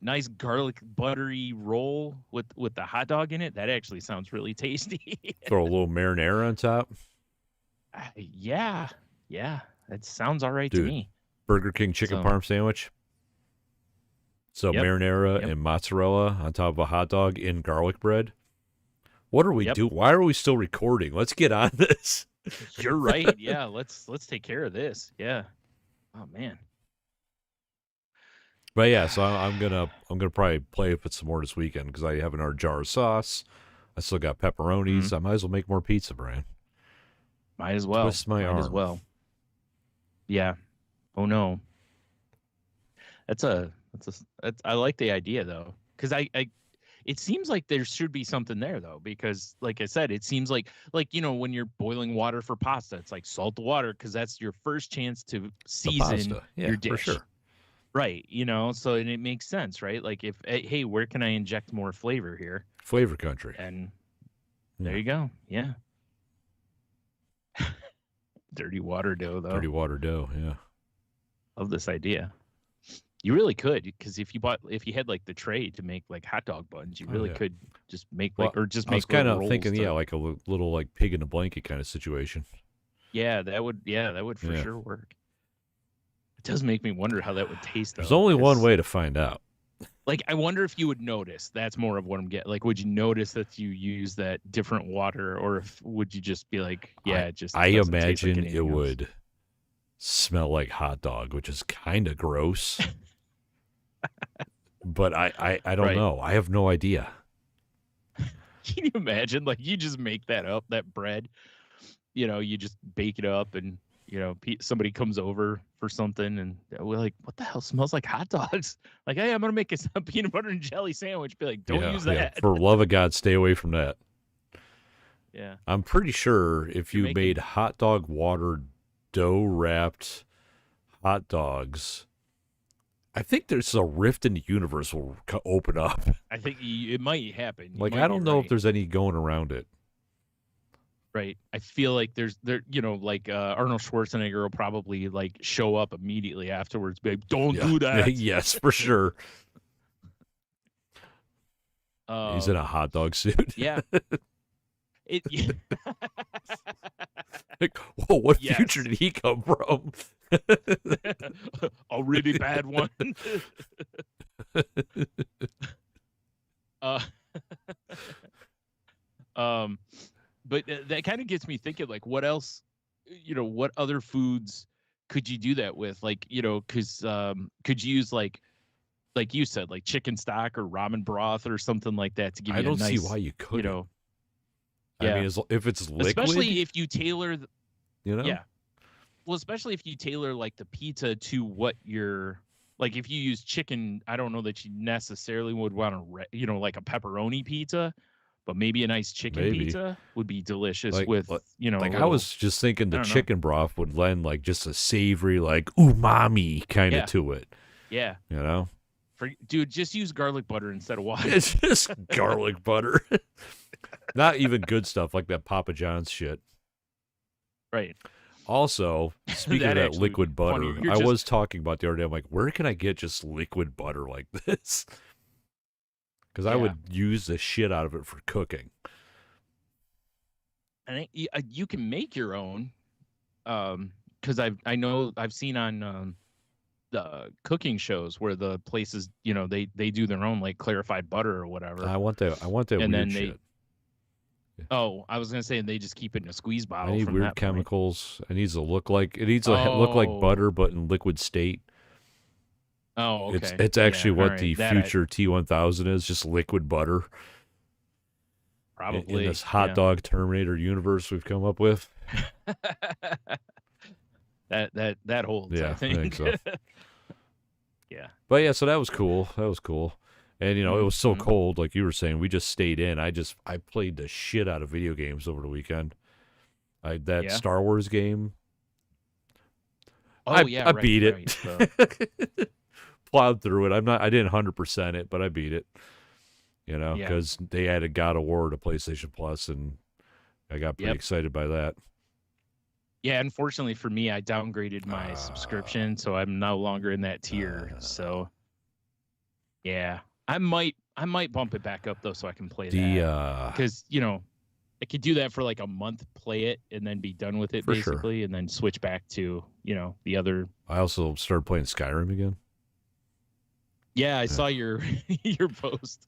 nice garlic buttery roll with the hot dog in it. That actually sounds really tasty. Throw a little marinara on top. Yeah, that sounds all right to me. Burger King chicken parm sandwich. So marinara and mozzarella on top of a hot dog in garlic bread. What are we doing? Why are we still recording? Let's get on this. You're right. Yeah, let's take care of this. Yeah. Oh man. But yeah, so I'm gonna probably play with some more this weekend because I have another jar of sauce. I still got pepperonis. Mm-hmm. I might as well make more pizza, Brian. Might as well. Twist my arm. As well. Yeah. Oh no. I like the idea though, because it seems like there should be something there though, because like I said, it seems like when you're boiling water for pasta, it's like salt the water because that's your first chance to season your dish. For sure. Right. So and it makes sense, right? Like if hey, where can I inject more flavor here? Flavor country. And there you go. Yeah. Dirty water dough though. Dirty water dough, yeah. Love this idea. You really could, because if you had like the tray to make like hot dog buns, you really could just make make. I was kind of thinking, like a little like pig in a blanket kind of situation. Yeah, that would for sure work. It does make me wonder how that would taste though. There's only one way to find out. Like, I wonder if you would notice. That's more of what I'm getting. Like, would you notice that you use that different water, or would you just be like, yeah, I imagine it would smell like hot dog, which is kind of gross. But I don't know. I have no idea. Can you imagine? Like, you just make that up, that bread. You just bake it up, and somebody comes over for something, and we're like, what the hell smells like hot dogs? Like, hey, I'm gonna make a peanut butter and jelly sandwich. Be like, don't use that. Yeah. For love of God, stay away from that. Yeah. I'm pretty sure if you made hot dog water dough wrapped hot dogs, I think there's a rift in the universe will open up. I think it might happen. Like, I don't know if there's any going around it. Right. I feel like like Arnold Schwarzenegger will probably like show up immediately afterwards. Babe, don't do that. Yes, for sure. He's in a hot dog suit. Yeah. Like, whoa, what future did he come from? A really bad one. But that kind of gets me thinking, like, what else, what other foods could you do that with? Like, because could you use like you said, like chicken stock or ramen broth or something like that to give you a nice, I don't see why you couldn't. Yeah. I mean, if it's liquid. Especially if you tailor, Yeah. Well, especially if you tailor like the pizza to what you're, like if you use chicken, I don't know that you necessarily would want to, like a pepperoni pizza. But maybe a nice chicken pizza would be delicious with, Like, I was just thinking the chicken broth would lend, like, just a savory, like, umami kind of to it. Yeah. Dude, just use garlic butter instead of water. It's just garlic butter. Not even good stuff like that Papa John's shit. Right. Also, speaking of that liquid butter, I was talking about the other day, I'm like, where can I get just liquid butter like this? Because I would use the shit out of it for cooking. And you can make your own, because I know I've seen on the cooking shows where the places, they do their own like clarified butter or whatever. I want that and weird shit. Oh, I was gonna say, and they just keep it in a squeeze bottle. I need from weird that chemicals. Point. It needs to look like look like butter, but in liquid state. Oh, okay. It's actually what the future T1000 is, just liquid butter. Probably in this hot dog Terminator universe we've come up with. that holds. Yeah, I think so. Yeah. But yeah, so that was cool. And it was so cold, like you were saying, we just stayed in. I played the shit out of video games over the weekend. Star Wars game. Oh, I beat it. Plowed through it. I didn't 100% it, but I beat it. Because they added God of War to PlayStation Plus, and I got pretty excited by that. Yeah, unfortunately for me, I downgraded my subscription, so I'm no longer in that tier. So, yeah. I might bump it back up though, so I can play that. Because I could do that for like a month, play it, and then be done with it basically, and then switch back to the other. I also started playing Skyrim again. Yeah, I saw your post.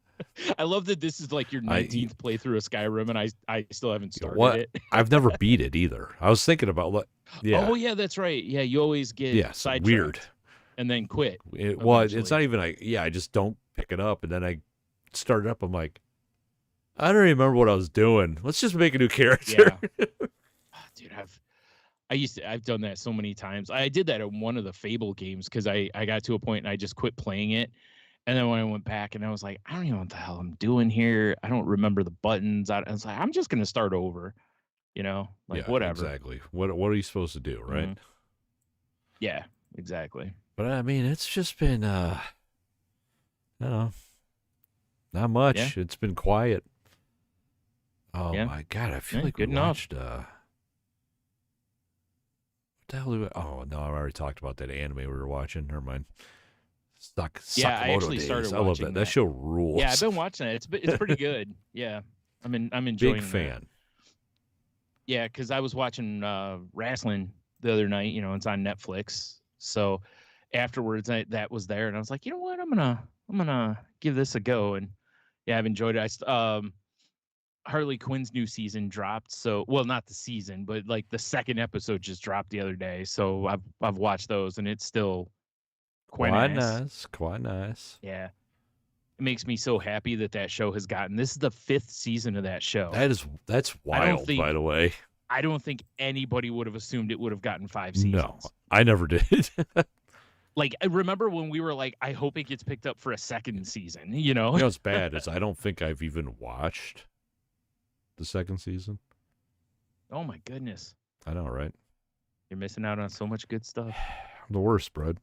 I love that this is like your 19th playthrough of Skyrim, and I still haven't started it. I've never beat it either. I was thinking about yeah. Oh yeah, that's right. Yeah, you always get sidetracked weird, and then quit. It's not even I just don't pick it up, and then I start it up. I'm like, I don't remember what I was doing. Let's just make a new character. Yeah. Dude, I've done that so many times. I did that in one of the Fable games because I got to a point and I just quit playing it. And then when I went back and I was like, I don't even know what the hell I'm doing here. I don't remember the buttons. I was like, I'm just going to start over, whatever. Exactly. What are you supposed to do, right? Mm-hmm. Yeah, exactly. But I mean, it's just been, I don't know, not much. Yeah. It's been quiet. Oh my God. I feel like we watched, what the hell oh no, I already talked about that anime we were watching. Never mind. I actually started watching I love that. That show rules. Yeah, I've been watching it. It's pretty good. Yeah, I'm enjoying. Big fan. Yeah, because I was watching wrestling the other night. It's on Netflix. So afterwards, that was there, and I was like, you know what, I'm gonna give this a go, and yeah, I've enjoyed it. Harley Quinn's new season dropped. So, well, not the season, but like the second episode just dropped the other day. So I've watched those, and it's still. Quite nice. Yeah. It makes me so happy that show has gotten. This is the 5th season of that show. That's wild, by the way. I don't think anybody would have assumed it would have gotten 5 seasons. No, I never did. Like, I remember when we were like, I hope it gets picked up for a second season, what's bad is I don't think I've even watched the second season. Oh, my goodness. I know, right? You're missing out on so much good stuff. I'm the worst, bud.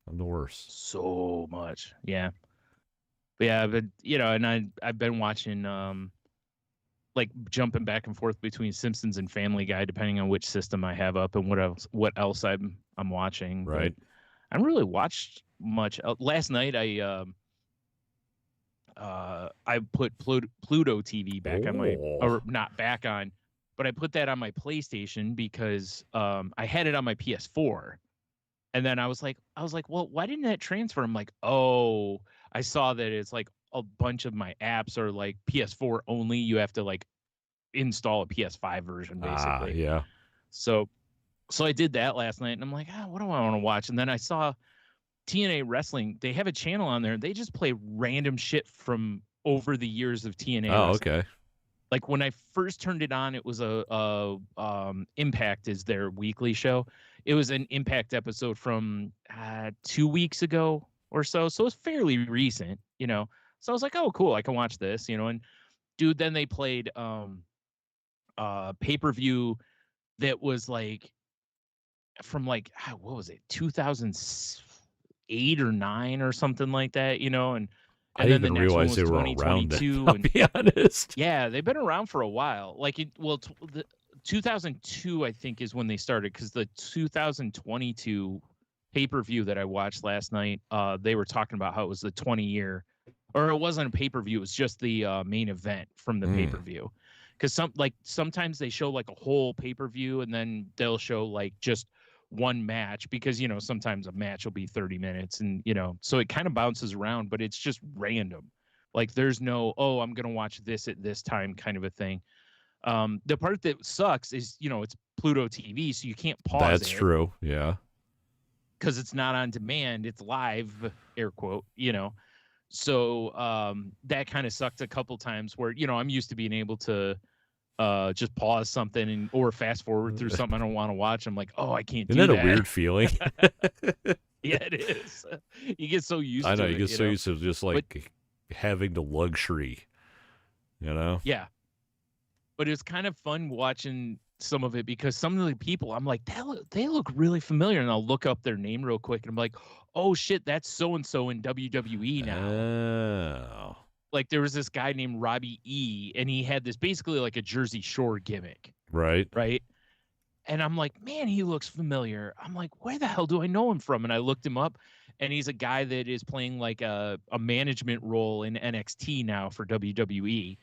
I'm the worst. So much. Yeah. But yeah, but and I've been watching like jumping back and forth between Simpsons and Family Guy depending on which system I have up and what else I'm watching. Right. But I haven't really watched much. Last night I put Pluto TV back on or not back on, but I put that on my PlayStation because I had it on my PS4. And then I was like, well, why didn't that transfer? I'm like, oh, I saw that it's like a bunch of my apps are like PS4 only. You have to like install a PS5 version, basically. Yeah. So I did that last night, and I'm like, what do I want to watch? And then I saw TNA Wrestling. They have a channel on there. They just play random shit from over the years of TNA. Oh, Wrestling. Okay. Like when I first turned it on, it was Impact is their weekly show. It was an Impact episode from 2 weeks ago or so. So it was fairly recent, So I was like, oh, cool. I can watch this, And dude, then they played pay-per-view that was like from like, what was it? 2008 or 9 or something like that, And I didn't even realize they were around. I'll be honest. Yeah, they've been around for a while. Like, 2002, I think, is when they started. Because the 2022 pay-per-view that I watched last night, they were talking about how it was the 20-year, or it wasn't a pay-per-view. It was just the main event from the pay-per-view. because sometimes they show like a whole pay-per-view and then they'll show like just one match, because sometimes a match will be 30 minutes and so it kind of bounces around, but it's just random. Like there's no, oh, I'm gonna watch this at this time kind of a thing. The part that sucks is it's Pluto TV, so you can't pause it. That's true, yeah, because it's not on demand, it's live, air quote. So that kind of sucked a couple times where I'm used to being able to just pause something or fast forward through something I don't want to watch. I'm like, oh, I can't do that. Isn't that a weird feeling? Yeah, it is. You get so used to it. I know, you get so used to just like having the luxury, Yeah. But it's kind of fun watching some of it, because some of the people, I'm like, they look really familiar. And I'll look up their name real quick and I'm like, oh shit, that's so-and-so in WWE now. Oh. Like there was this guy named Robbie E, and he had this basically like a Jersey Shore gimmick. Right. And I'm like, man, he looks familiar. I'm like, where the hell do I know him from? And I looked him up, and he's a guy that is playing like a management role in NXT now for WWE.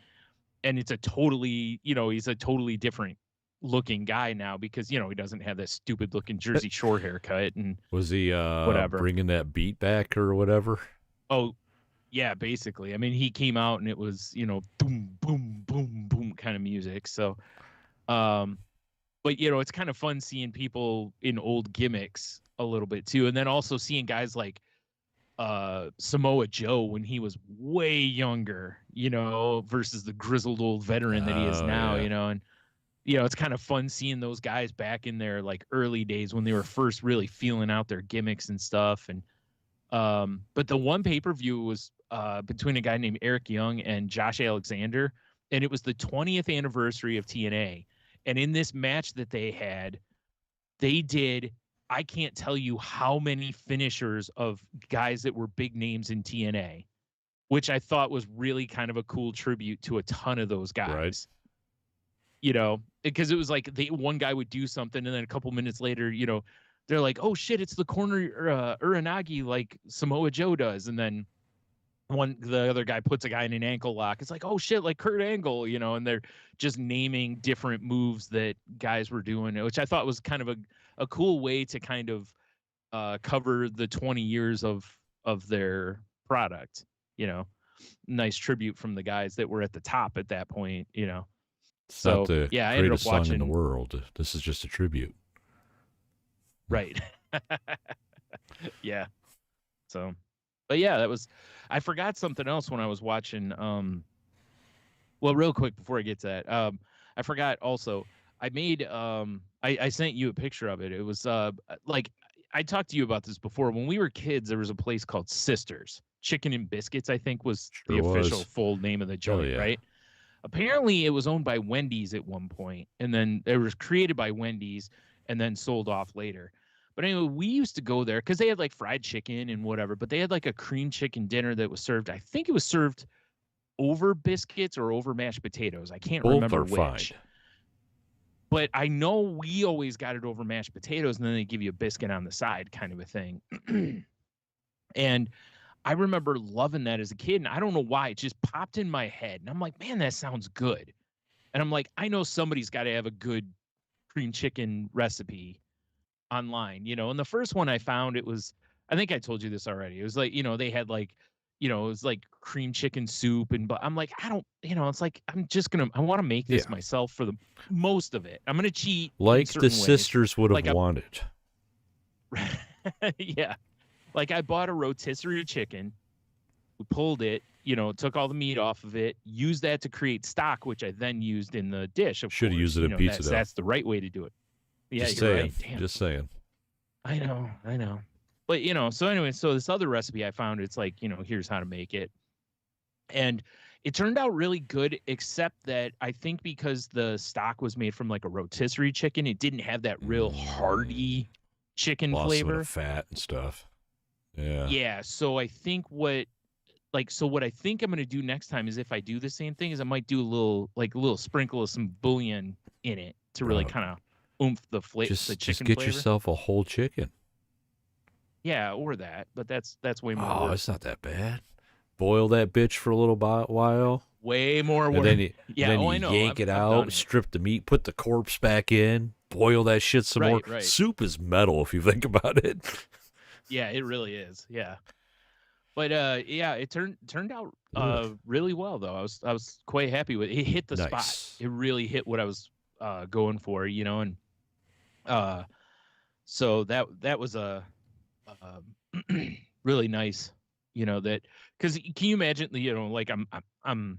And it's a totally, he's a totally different looking guy now, because, he doesn't have that stupid looking Jersey Shore haircut. And was he whatever, bringing that beat back or whatever? Oh, yeah, basically. I mean, he came out and it was, boom, boom, boom, boom kind of music. So, but, it's kind of fun seeing people in old gimmicks a little bit too. And then also seeing guys like Samoa Joe when he was way younger, versus the grizzled old veteran that he is now, yeah. And, it's kind of fun seeing those guys back in their like early days when they were first really feeling out their gimmicks and stuff. And, but the one pay-per-view was between a guy named Eric Young and Josh Alexander, and it was the 20th anniversary of TNA. And in this match that they had, they did, I can't tell you how many finishers of guys that were big names in TNA, which I thought was really kind of a cool tribute to a ton of those guys. Right. Because it was like one guy would do something, and then a couple minutes later, they're like, oh shit, it's the corner Uranagi like Samoa Joe does. And then the other guy puts a guy in an ankle lock. It's like, oh shit, like Kurt Angle, and they're just naming different moves that guys were doing, which I thought was kind of a cool way to kind of cover the 20 years of their product, nice tribute from the guys that were at the top at that point, It's so not the yeah, I ended up greatest watching song in the world. This is just a tribute. Right. Yeah. So, but yeah, I forgot something else when I was watching. Well, real quick before I get to that, I forgot also, I made, I sent you a picture of it. It was, like, I talked to you about this before. When we were kids, there was a place called Sisters Chicken and Biscuits, I think was the official full name of the joint, right? Apparently it was owned by Wendy's at one point, and then it was created by Wendy's and then sold off later. But anyway, we used to go there because they had like fried chicken and whatever, but they had like a cream chicken dinner that was served. I think it was served over biscuits or over mashed potatoes. I can't remember which. Fine. But I know we always got it over mashed potatoes, and then they give you a biscuit on the side kind of a thing. And I remember loving that as a kid, and I don't know why. It just popped in my head. And I'm like, man, that sounds good. And I'm like, I know somebody's got to have a good cream chicken recipe online, and the first one I found, it was, I think I told you this already. It was like, they had like, it was like cream chicken soup, but I'm like, I don't, it's like, I want to make this myself for the most of it. I'm going to cheat. Like the sisters would have wanted. Yeah. Like I bought a rotisserie chicken, we pulled it, took all the meat off of it, used that to create stock, which I then used in the dish. Should have used it in pizza dough. That's the right way to do it. Yeah, just you're saying. right. Damn. Just saying. I know. But, so anyway, so this other recipe I found, it's like, here's how to make it. And it turned out really good, except that I think because the stock was made from like a rotisserie chicken, it didn't have that real hearty chicken flavor. Lots of fat and stuff. Yeah. Yeah. So I think what I think I'm going to do next time is, if I do the same thing, is I might do a little sprinkle of some bouillon in it to really kind of oomph the flavor, the chicken just get flavor. Yourself a whole chicken. Yeah, or that, but that's way more. Oh, it's not that bad. Boil that bitch for a little while. Way more work. And then you, I know. yank it I've out, done it. strip the meat, put the corpse back in, boil that shit some more. Right. Soup is metal if you think about it. Yeah, it really is. Yeah. But it turned out really well though. I was quite happy with it. It hit the spot. It really hit what I was going for, and so that was a really nice, that, because can you imagine, like I'm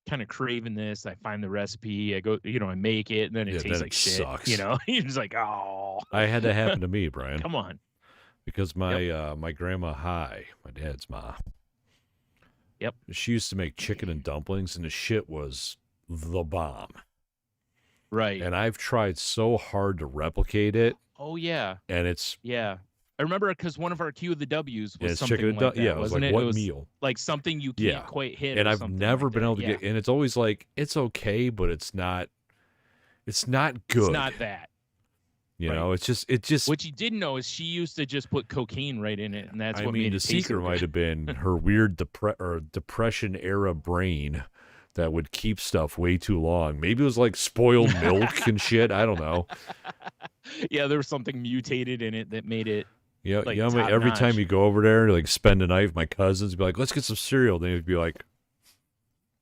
kind of craving this. I find the recipe, I go, I make it, and then it tastes like shit. Sucks. You're just like, oh. I had that happen to me, Brian. Come on. Because my my grandma my dad's mom. Yep. She used to make chicken and dumplings, and the shit was the bomb. Right. And I've tried so hard to replicate it. Oh yeah. And it's I remember because one of our QoftheWs was something chicken like that. Yeah, it was like, what meal? Like something you can't quite hit. And I've never been able to get. And it's always like it's okay, but it's not. It's not good. It's not that. You know, it's just. What you didn't know is she used to just put cocaine right in it, and that's what made it taste. The secret might have been her weird depression era brain that would keep stuff way too long. Maybe it was like spoiled milk and shit. I don't know. Yeah, there was something mutated in it that made it. Yeah, like, every time you go over there, like spend a night with my cousins, be like, let's get some cereal. Then you'd be like,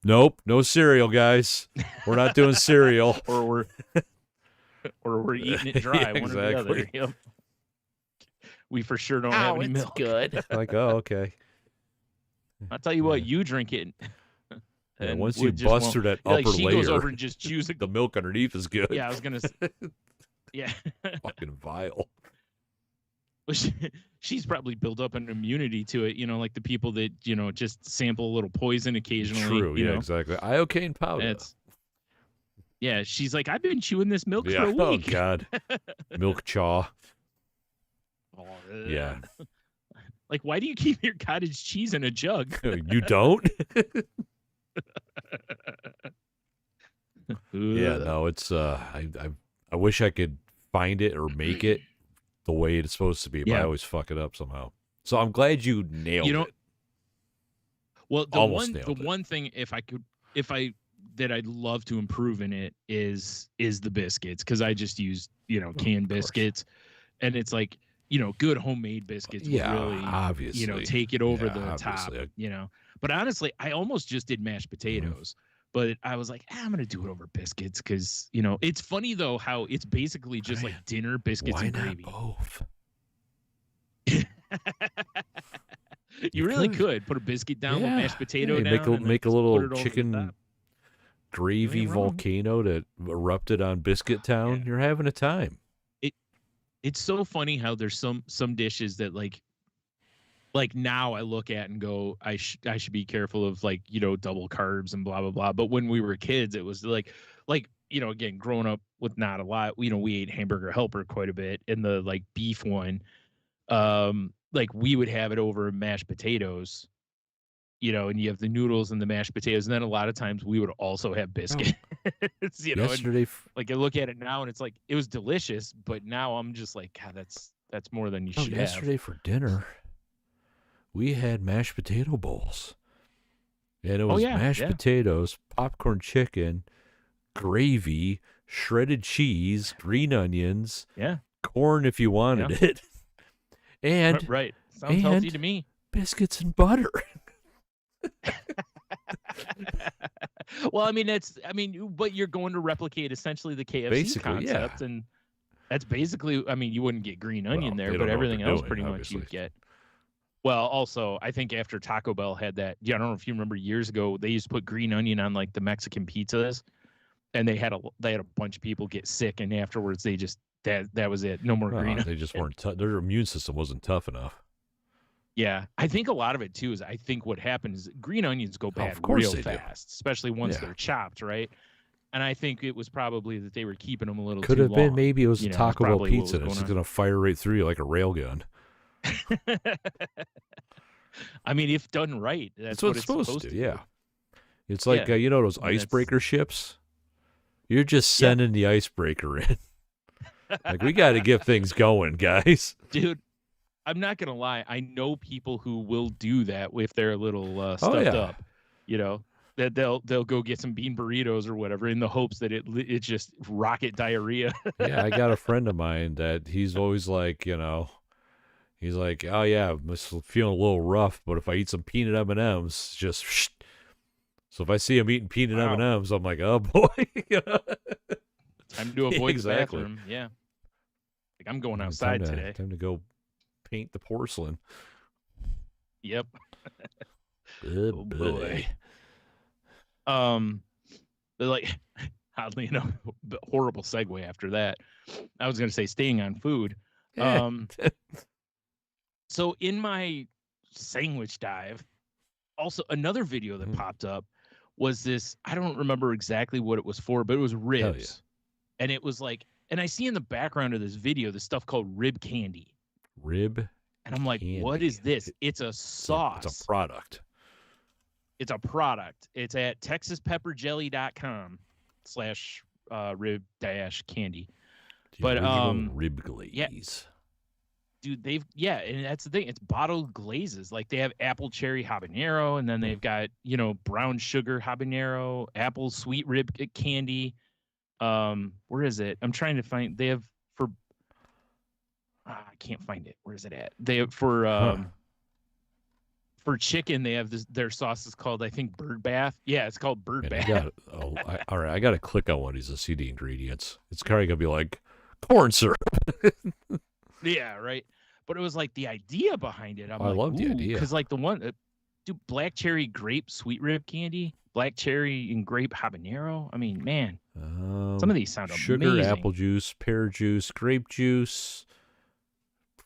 nope, no cereal, guys. We're not doing cereal. or we're eating it dry. Yeah, one or the other. Yep. We for sure don't have any milk. Good. Like, oh, okay. I'll tell you what, you drink it. And once you bust through that upper she layer, goes over and just chews the milk underneath is good. Yeah, I was gonna say. Yeah. Fucking vile. She's probably built up an immunity to it, like the people that, just sample a little poison occasionally. True, yeah, exactly. Iocane powder. Yeah, she's like, I've been chewing this milk for a week. Oh, God. Milk chaw. Oh, yeah. Like, why do you keep your cottage cheese in a jug? You don't? Yeah, no, it's I wish I could find it or make it the way it's supposed to be, but I always fuck it up somehow. So I'm glad you nailed it. Well, the one thing that I'd love to improve in it is the biscuits, because I just use canned biscuits, and it's like good homemade biscuits would really obviously take it over the top. But honestly, I almost just did mashed potatoes. But I was like, I'm going to do it over biscuits because, it's funny, though, how it's basically just like dinner biscuits and gravy. Why not both? You really could put a biscuit down with mashed potato down. Make a little chicken gravy volcano that erupted on Biscuit Town. Yeah. You're having a time. It's so funny how there's some dishes that like now I look at and go, I should be careful of double carbs and blah, blah, blah. But when we were kids, it was like, again, growing up with not a lot, we ate Hamburger Helper quite a bit. And the beef one, we would have it over mashed potatoes, and you have the noodles and the mashed potatoes. And then a lot of times we would also have biscuits, Yesterday, I look at it now and it's like, it was delicious, but now I'm just like, God, that's more than you should have. Yesterday for dinner, we had mashed potato bowls, and it was mashed potatoes, popcorn chicken, gravy, shredded cheese, green onions, corn if you wanted it, and sounds healthy to me. Biscuits and butter. Well, but you're going to replicate essentially the KFC concept, and that's basically. You wouldn't get green onion there, but everything else pretty much you'd get. Well, also, I think after Taco Bell had that, I don't know if you remember years ago, they used to put green onion on the Mexican pizzas, and they had a bunch of people get sick, and afterwards they just that was it, no more green onion. They just weren't their immune system wasn't tough enough. Yeah, I think a lot of it too is I think what happens is green onions go bad real fast, especially once they're chopped, right? And I think it was probably that they were keeping them a little Could too have long. Been maybe it was a Taco Bell pizza. It's just gonna fire right through you like a railgun. If done right, that's what it's supposed to. Yeah, it's like those icebreaker ships. You're just sending the icebreaker in. We got to get things going, guys. Dude, I'm not gonna lie. I know people who will do that if they're a little stuffed up. that they'll go get some bean burritos or whatever in the hopes that it's just rocket diarrhea. Yeah, I got a friend of mine that he's always like, he's like, oh yeah, I'm just feeling a little rough, but if I eat some peanut M&Ms, just so if I see him eating peanut M&Ms, I'm like, oh boy. Time to avoid the bathroom. Yeah. Like I'm going outside today. Time to go paint the porcelain. Yep. Good boy. Like, oddly enough, horrible segue after that. I was going to say, staying on food. So in my sandwich dive, also another video that popped up was this. I don't remember exactly what it was for, but it was ribs. Yeah. And it was like, and I see in the background of this video this stuff called rib candy. Rib. And I'm like, candy. What is this? It's a sauce. It's a product. It's a product. It's at texaspepperjelly.com/rib-candy. But rib glaze. Yeah, dude, and that's the thing. It's bottled glazes. Like they have apple cherry habanero, and then they've got, brown sugar habanero, apple sweet rib candy. Where is it? I'm trying to find. They have I can't find it. Where is it at? They have for chicken, they have their sauce is called, I think, Bird Bath. Yeah, it's called Bird Bath. All right, I got to click on one of these to see the ingredients. It's kind of going to be like corn syrup. Yeah, right. But it was like the idea behind it. I love the idea. Because like the one, black cherry grape sweet rib candy, black cherry and grape habanero. I mean, man, some of these sound sugar, amazing. Sugar, apple juice, pear juice, grape juice,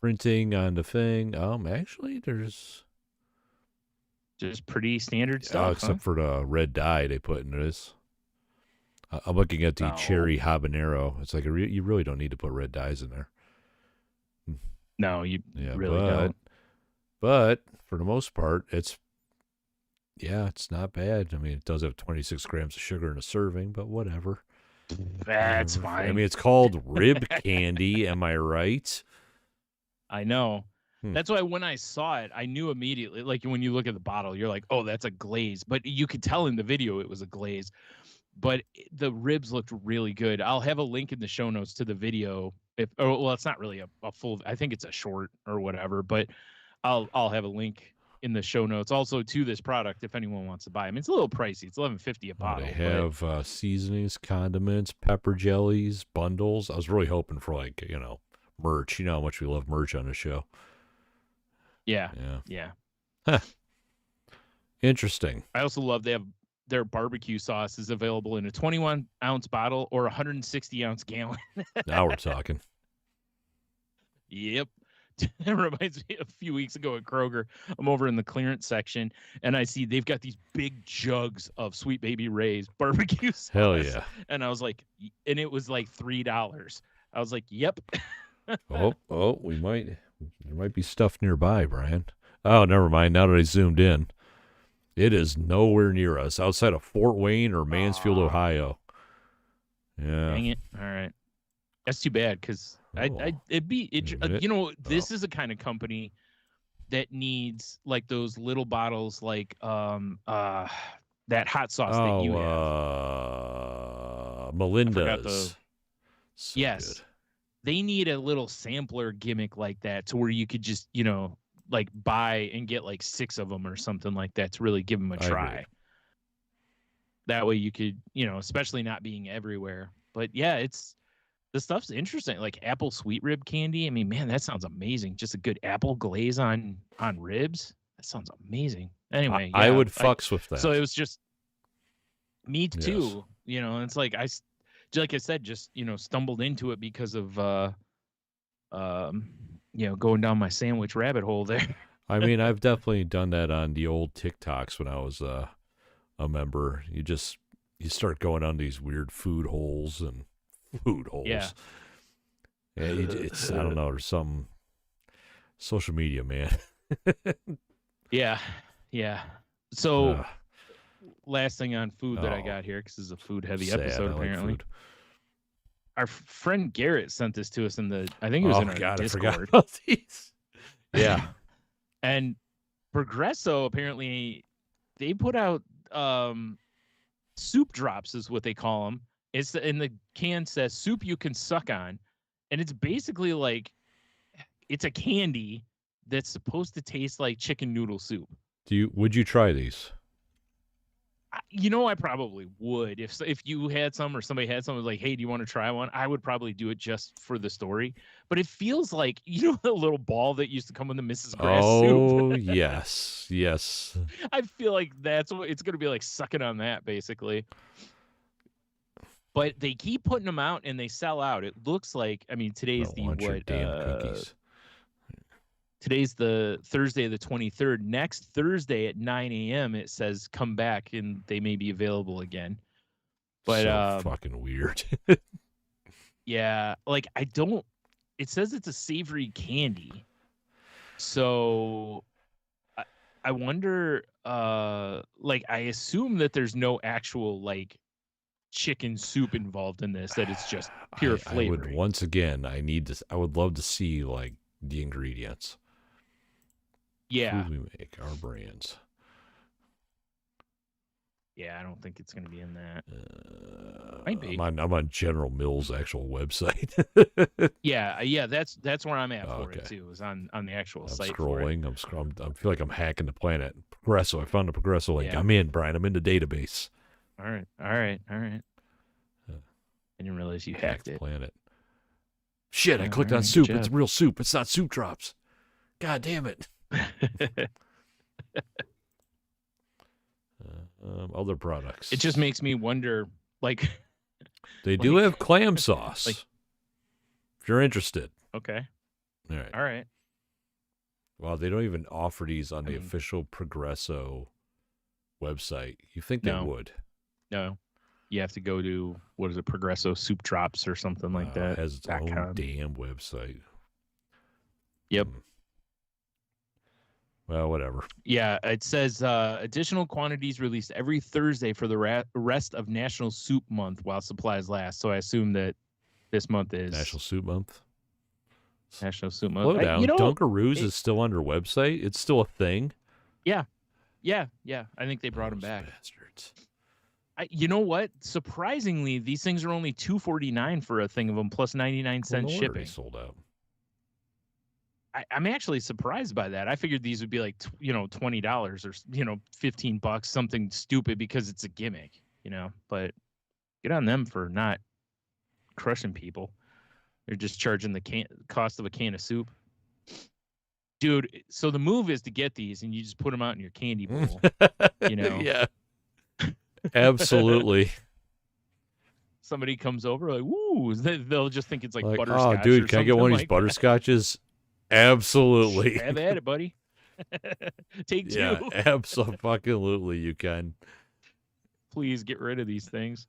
printing on the thing. Actually, there's... just pretty standard stuff. Except for the red dye they put in this. I'm looking at the cherry habanero. It's like you really don't need to put red dyes in there. No, you really don't. But for the most part, it's not bad. I mean, it does have 26 grams of sugar in a serving, but whatever. That's fine. I mean, it's called rib candy. Am I right? I know. That's why when I saw it, I knew immediately. Like when you look at the bottle, you're like, "Oh, that's a glaze." But you could tell in the video it was a glaze. But the ribs looked really good. I'll have a link in the show notes to the video. It's not really a full. I think it's a short or whatever. But I'll have a link in the show notes also to this product if anyone wants to buy. I mean, it's a little pricey. It's $11.50 a bottle. They have seasonings, condiments, pepper jellies, bundles. I was really hoping for merch. You know how much we love merch on the show. Yeah. Huh. Interesting. I also love they have their barbecue sauce is available in a 21-ounce bottle or 160-ounce gallon. Now we're talking. Yep. It reminds me of a few weeks ago at Kroger. I'm over in the clearance section, and I see they've got these big jugs of Sweet Baby Ray's barbecue sauce. Hell yeah. And I was like, and it was like $3. I was like, yep. There might be stuff nearby, Brian. Oh, never mind. Now that I zoomed in, it is nowhere near us, outside of Fort Wayne or Mansfield, Ohio. Yeah. Dang it. All right. That's too bad because this is a kind of company that needs like those little bottles like that hot sauce that you have. Melinda's. So yes. Good. They need a little sampler gimmick like that to where you could just, like buy and get like 6 of them or something like that to really give them a try. That way you could, especially not being everywhere. But yeah, the stuff's interesting. Like apple sweet rib candy. I mean, man, that sounds amazing. Just a good apple glaze on ribs. That sounds amazing. Anyway, I would fucks with that. So it was just me too. Yes. It's like like I said, just stumbled into it because of going down my sandwich rabbit hole there. I mean, I've definitely done that on the old TikToks when I was a member. You start going on these weird food holes. Yeah. It's I don't know, there's some social media, man. Yeah. So last thing on food that I got here, because this is a food heavy episode apparently. Like our friend Garrett sent this to us in I think it was in our Discord. I forgot about these. Yeah. And Progresso apparently they put out Soup Drops is what they call them. It's in the can says soup you can suck on, and it's basically like it's a candy that's supposed to taste like chicken noodle soup. Would you try these? I probably would if you had some or somebody had some like, hey, do you want to try one? I would probably do it just for the story. But it feels like the little ball that used to come in the Mrs. Grass soup. Oh yes, yes. I feel like that's what it's going to be like, sucking on that basically. But they keep putting them out and they sell out. It looks like today's the what? Cookies. Today's the Thursday the 23rd. Next Thursday at 9 a.m. it says come back and they may be available again. But so fucking weird. Yeah, like it says it's a savory candy. So I wonder like I assume that there's no actual like chicken soup involved in this, that it's just pure flavor. I would once again I would love to see like the ingredients. Yeah. Food we make, our brands. Yeah, I don't think it's going to be in that. Might be. I'm on General Mills' actual website. yeah, that's where I'm at for it too. Is on the actual site. Scrolling. I'm scrolling. I feel like I'm hacking the planet. Progresso. I found the Progresso link. Yeah. I'm in, Brian. I'm in the database. All right. I didn't realize you hacked it. Planet. Shit! I clicked on soup. It's real soup. It's not Soup Drops. God damn it. Other products. It just makes me wonder, like they do have clam sauce. Like, if you're interested. Okay. All right. Wow, they don't even offer these on the official Progresso website. You think they would? No. You have to go to Progresso Soup Drops or something like that. It has its own damn website. Yep. Well, whatever. Yeah, it says additional quantities released every Thursday for the rest of National Soup Month while supplies last. So I assume that this month is National Soup Month. National Soup Month. Slow down. Dunkaroos is still on their website. It's still a thing. Yeah. I think they brought them back. Bastards. You know what? Surprisingly, these things are only $2.49 for a thing of them, plus 99-cent shipping. Sold out. I'm actually surprised by that. I figured these would be like, $20 or, $15, something stupid because it's a gimmick, but good on them for not crushing people. They're just charging the cost of a can of soup. Dude, so the move is to get these and you just put them out in your candy bowl, Yeah. Absolutely. Somebody comes over like, woo, they'll just think it's like butterscotch. Oh, dude, can I get one of these butterscotches? Absolutely. Have at it, buddy. Take two. Yeah, absolutely you can. Please get rid of these things.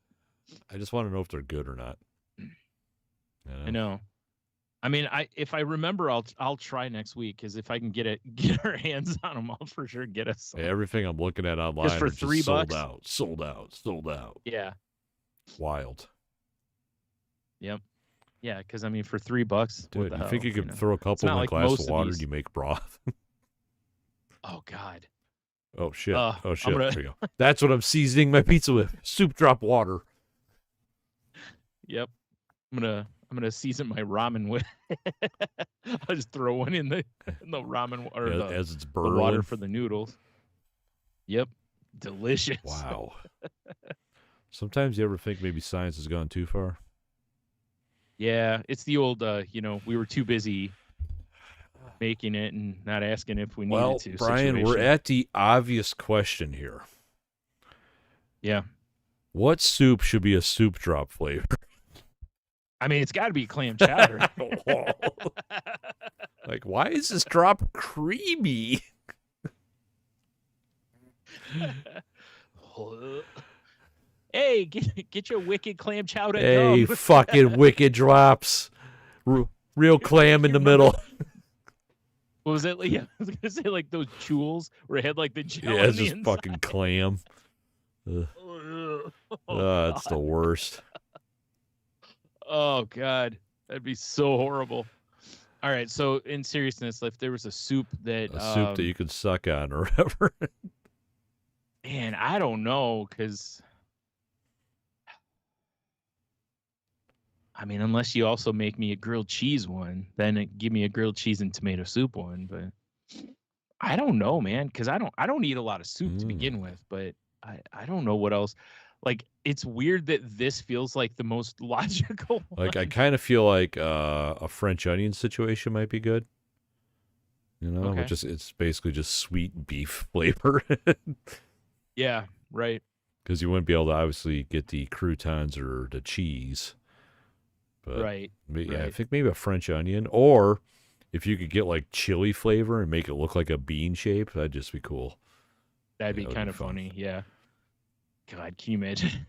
I just want to know if they're good or not. I know. If I remember, I'll try next week, because if I can get our hands on them, I'll for sure get us. Hey, everything I'm looking at online just for $3. Sold out. Yeah. Wild. Yep. Yeah, because for $3, dude, you think you could throw a couple in a glass of water and you make broth? Oh God. Oh shit. Oh shit. There you go. That's what I'm seasoning my pizza with. Soup drop water. Yep. I'm gonna season my ramen with. I'll just throw one in the ramen or as it's the water for the noodles. Yep. Delicious. Wow. Sometimes you ever think maybe science has gone too far? Yeah, it's the old, we were too busy making it and not asking if we needed to. Brian, situation. We're at the obvious question here. Yeah. What soup should be a soup drop flavor? It's got to be clam chowder. Like, why is this drop creamy? Hey, get your wicked clam chowder. Hey, fucking wicked drops. Real clam in the middle. What was it? Yeah, I was going to say like those jewels where it had like the gel it's just inside. Fucking clam. It's the worst. Oh, God. That'd be so horrible. All right, so in seriousness, if there was a soup that... soup that you could suck on or whatever. Man, I don't know, because... I mean, unless you also make me a grilled cheese one, then give me a grilled cheese and tomato soup one. But I don't know, man, because I don't eat a lot of soup to begin with. But I don't know what else. Like, it's weird that this feels like the most logical one. Like, I kind of feel like a French onion situation might be good. You know, Okay. which is, it's basically just sweet beef flavor. Yeah, right. Because you wouldn't be able to obviously get the croutons or the cheese. But right. I think maybe a French onion, or if you could get like chili flavor and make it look like a bean shape, that'd just be cool. That'd be kind of funny. Yeah. God, can you imagine?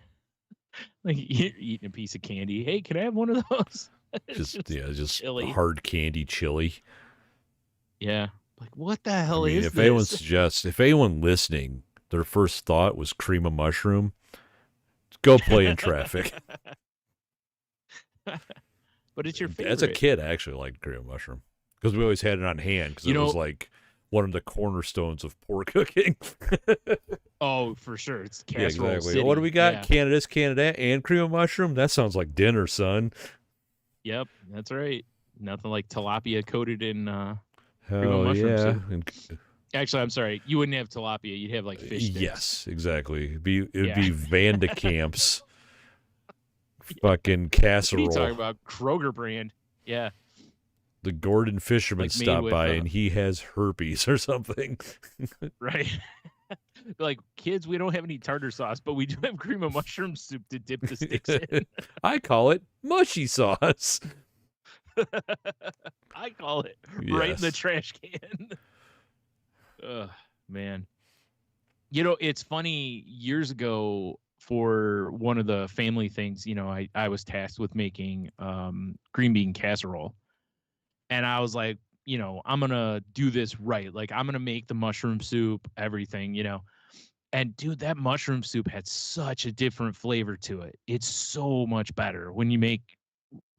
Like, you're eating a piece of candy. Hey, can I have one of those? just chili. hard candy chili. Yeah. Like, what the hell is if this? If anyone listening, their first thought was cream of mushroom, go play in traffic. But it's your favorite. As a kid, I actually liked cream of mushroom because we always had it on hand because it was like one of the cornerstones of pork cooking. Oh, for sure. It's casserole exactly. city. What do we got? Yeah. Canada, and cream of mushroom? That sounds like dinner, son. Yep, that's right. Nothing like tilapia coated in cream of mushroom soup. Actually, I'm sorry. You wouldn't have tilapia. You'd have like fish sticks. Yes, exactly. It'd be Van de Kamp's fucking casserole. What are you talking about? Kroger brand. Yeah. The Gordon Fisherman stopped by and he has herpes or something. Right. Like, kids, we don't have any tartar sauce, but we do have cream of mushroom soup to dip the sticks in. I call it mushy sauce. I call it right in the trash can. Ugh, man. You know, it's funny, years ago, for one of the family things, you know, I was tasked with making green bean casserole. And I was like, you know, I'm going to do this right. Like, I'm going to make the mushroom soup, everything, you know. And, dude, that mushroom soup had such a different flavor to it. It's so much better when you make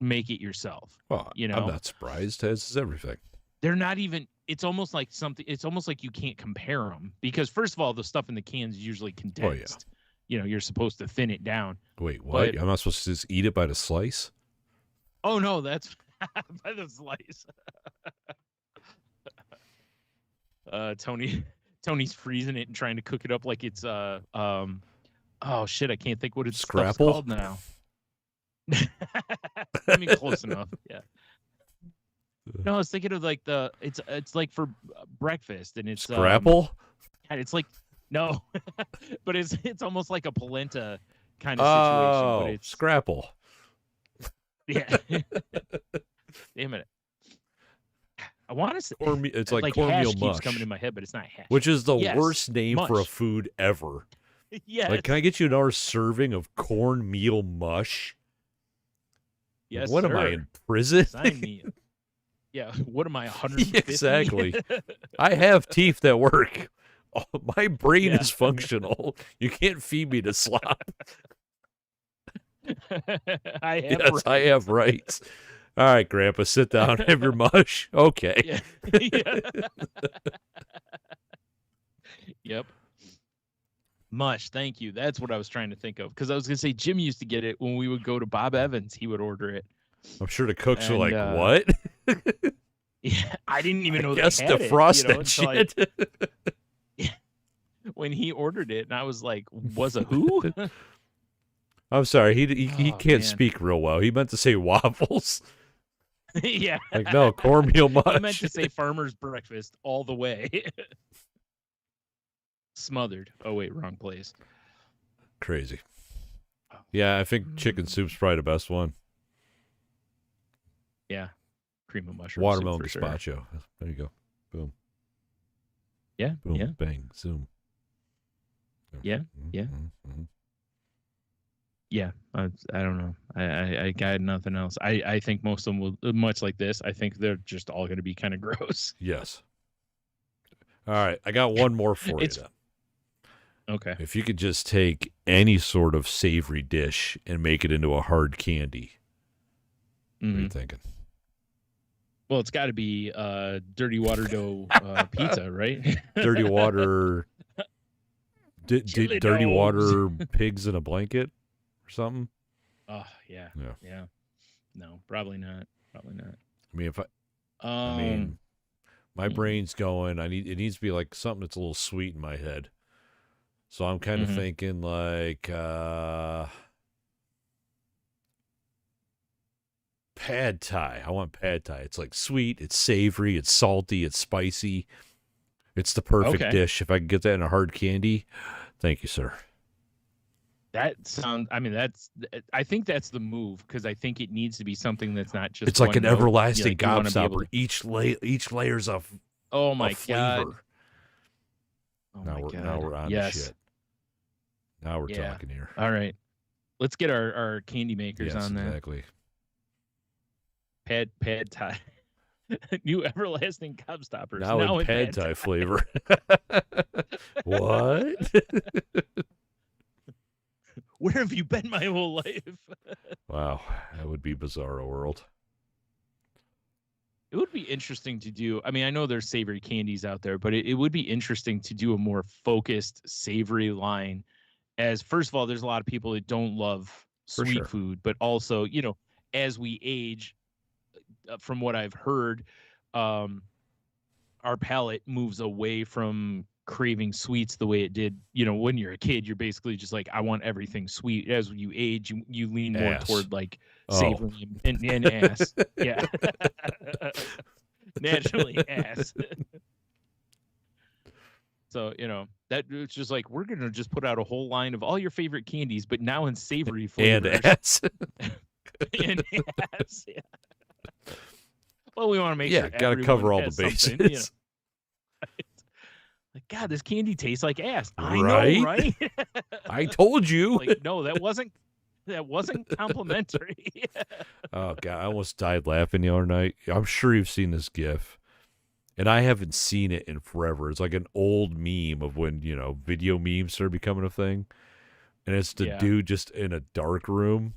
it yourself. Well, you know? I'm not surprised, as is everything. They're not even, it's almost like you can't compare them. Because, first of all, the stuff in the cans is usually condensed. Oh, yeah. You know, you're supposed to thin it down. Wait, what? I'm not supposed to just eat it by the slice? Oh, no, that's by the slice. Tony's freezing it and trying to cook it up like it's oh shit, I can't think what it's called now. I mean, close enough. Yeah. No, I was thinking of like it's like for breakfast, and it's Scrapple. It's like no, but it's almost like a polenta kind of situation. But it's Scrapple. Yeah. Damn it. I want to say it's like cornmeal mush. Keeps coming in my head, but it's not hash. Which is the worst name for a food ever. Yeah. Like, can I get you another serving of cornmeal mush? Yes. What am I, in prison? Sign me. Yeah. What am I, 150? Exactly. I have teeth that work. Oh, my brain is functional. You can't feed me to slop. I have rights. All right, Grandpa, sit down. Have your mush. Okay. Yeah. Yep. Mush. Thank you. That's what I was trying to think of. Because I was going to say Jim used to get it when we would go to Bob Evans. He would order it. I'm sure the cooks were like, what? Yeah, I didn't even know they had defrost that shit. When he ordered it, and I was like, was a who? I'm sorry. He can't speak real well. He meant to say waffles. Yeah. Like, no, cornmeal mush. I meant to say farmer's breakfast all the way. Smothered. Oh, wait, wrong place. Crazy. Yeah, I think chicken soup's probably the best one. Yeah. Cream of mushroom watermelon soup gazpacho. Sure. There you go. Boom. Yeah. Boom. Yeah. Bang. Zoom. Yeah. Yeah. Mm-hmm. Yeah, I don't know. I got nothing else. I think most of them will, much like this, I think they're just all going to be kind of gross. Yes. All right, I got one more for you. Okay. If you could just take any sort of savory dish and make it into a hard candy, what are you thinking? Well, it's got to be dirty water dough pizza, right? Dirty water. Dirty water pigs in a blanket or something. Oh yeah. No, probably not. Probably not. I mean, my brain's going. It needs to be like something that's a little sweet in my head. So I'm kind of thinking like pad thai. I want pad thai. It's like sweet, it's savory, it's salty, it's spicy. It's the perfect dish. If I can get that in a hard candy, thank you, sir. That sounds. I mean, I think that's the move, because I think it needs to be something that's not just. It's like an everlasting gobstopper. Each layer's of. Oh my god! Oh now we're on the shit. Now we're talking here. All right, let's get our candy makers on that. Exactly. Pad thai. New everlasting gobstoppers. Now in pad thai flavor. What? Where have you been my whole life? Wow, that would be Bizarro World. It would be interesting to do. I mean, I know there's savory candies out there, but it would be interesting to do a more focused savory line. As first of all, there's a lot of people that don't love sweet food, but also, you know, as we age, from what I've heard, our palate moves away from craving sweets the way it did. You know, when you're a kid, you're basically just like, I want everything sweet. As you age, you lean more toward like savory and ass. Yeah. Naturally ass. So, you know, that it's just like, we're going to just put out a whole line of all your favorite candies, but now in savory flavors. And ass. And ass, yeah. Well, we want to make sure got to cover all the bases. You know? Like, God, this candy tastes like ass. I know, right? I told you. Like, no, that wasn't complimentary. Oh, God, I almost died laughing the other night. I'm sure you've seen this GIF, and I haven't seen it in forever. It's like an old meme of when, you know, video memes started becoming a thing, and it's the dude just in a dark room.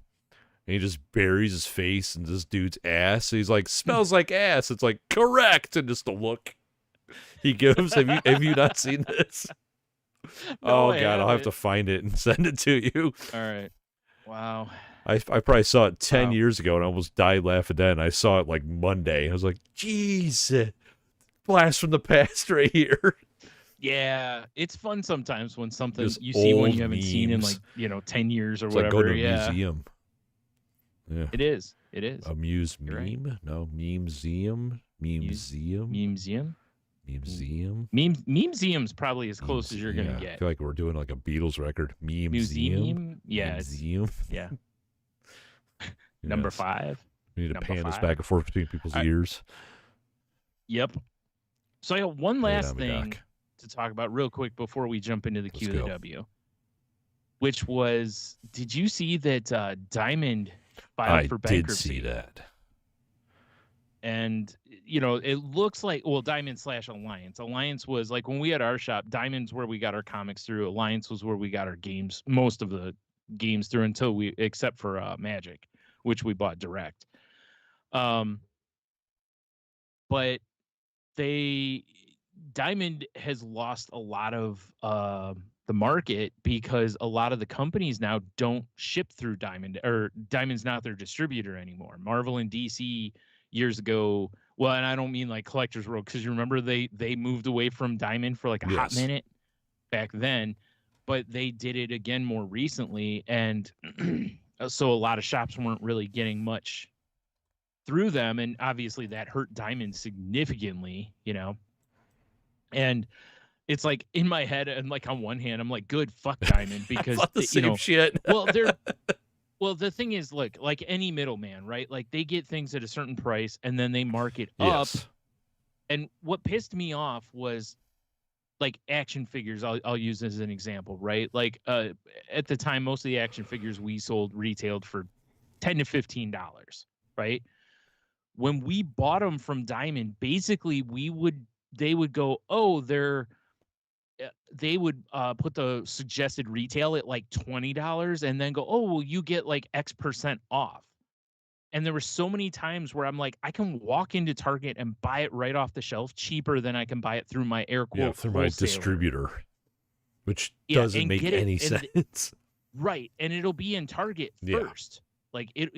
And he just buries his face in this dude's ass. He's like, smells like ass. It's like, correct. And just the look he gives. Have you not seen this? No, God, I'll have to find it and send it to you. All right. Wow. I probably saw it 10 years ago and I almost died laughing then. I saw it like Monday. I was like, jeez, blast from the past right here. Yeah, it's fun sometimes when something you see one you haven't seen in, like, you know, 10 years or whatever. Like go to a museum. Yeah. It is. A meme? Right. No, meme-museum. Meme-museum? Museum. Memeseum's probably as close as you're gonna get. I feel like we're doing like a Beatles record. Museum. Yeah. Museum. Yeah. Number 5. We need to pan this back and forth between people's ears. Yep. So I got one last thing to talk about real quick before we jump into the QoftheW. Which was, did you see that Diamond filed for bankruptcy? I did see that. And, you know, it looks like, well, Diamond/Alliance. Alliance was like when we had our shop, Diamond's where we got our comics through. Alliance was where we got our games, most of the games through except for Magic, which we bought direct. But Diamond has lost a lot of the market because a lot of the companies now don't ship through Diamond, or Diamond's not their distributor anymore. Marvel and DC years ago, well, and I don't mean like Collector's World, because you remember they moved away from Diamond for like a hot minute back then, but they did it again more recently, and so a lot of shops weren't really getting much through them, and obviously that hurt Diamond significantly, you know. And it's like in my head, and like on one hand, I'm like, good, fuck Diamond, because you know, shit. Well, the thing is, look, like any middleman, right? Like they get things at a certain price and then they mark it up. And what pissed me off was like action figures. I'll use as an example, right? Like at the time, most of the action figures we sold retailed for $10 to $15, right? When we bought them from Diamond, basically they would go, oh, they would put the suggested retail at like $20 and then go, oh, well, you get like X% off. And there were so many times where I'm like, I can walk into Target and buy it right off the shelf cheaper than I can buy it through my through my distributor, which doesn't make any sense. Right. And it'll be in Target first. Like it,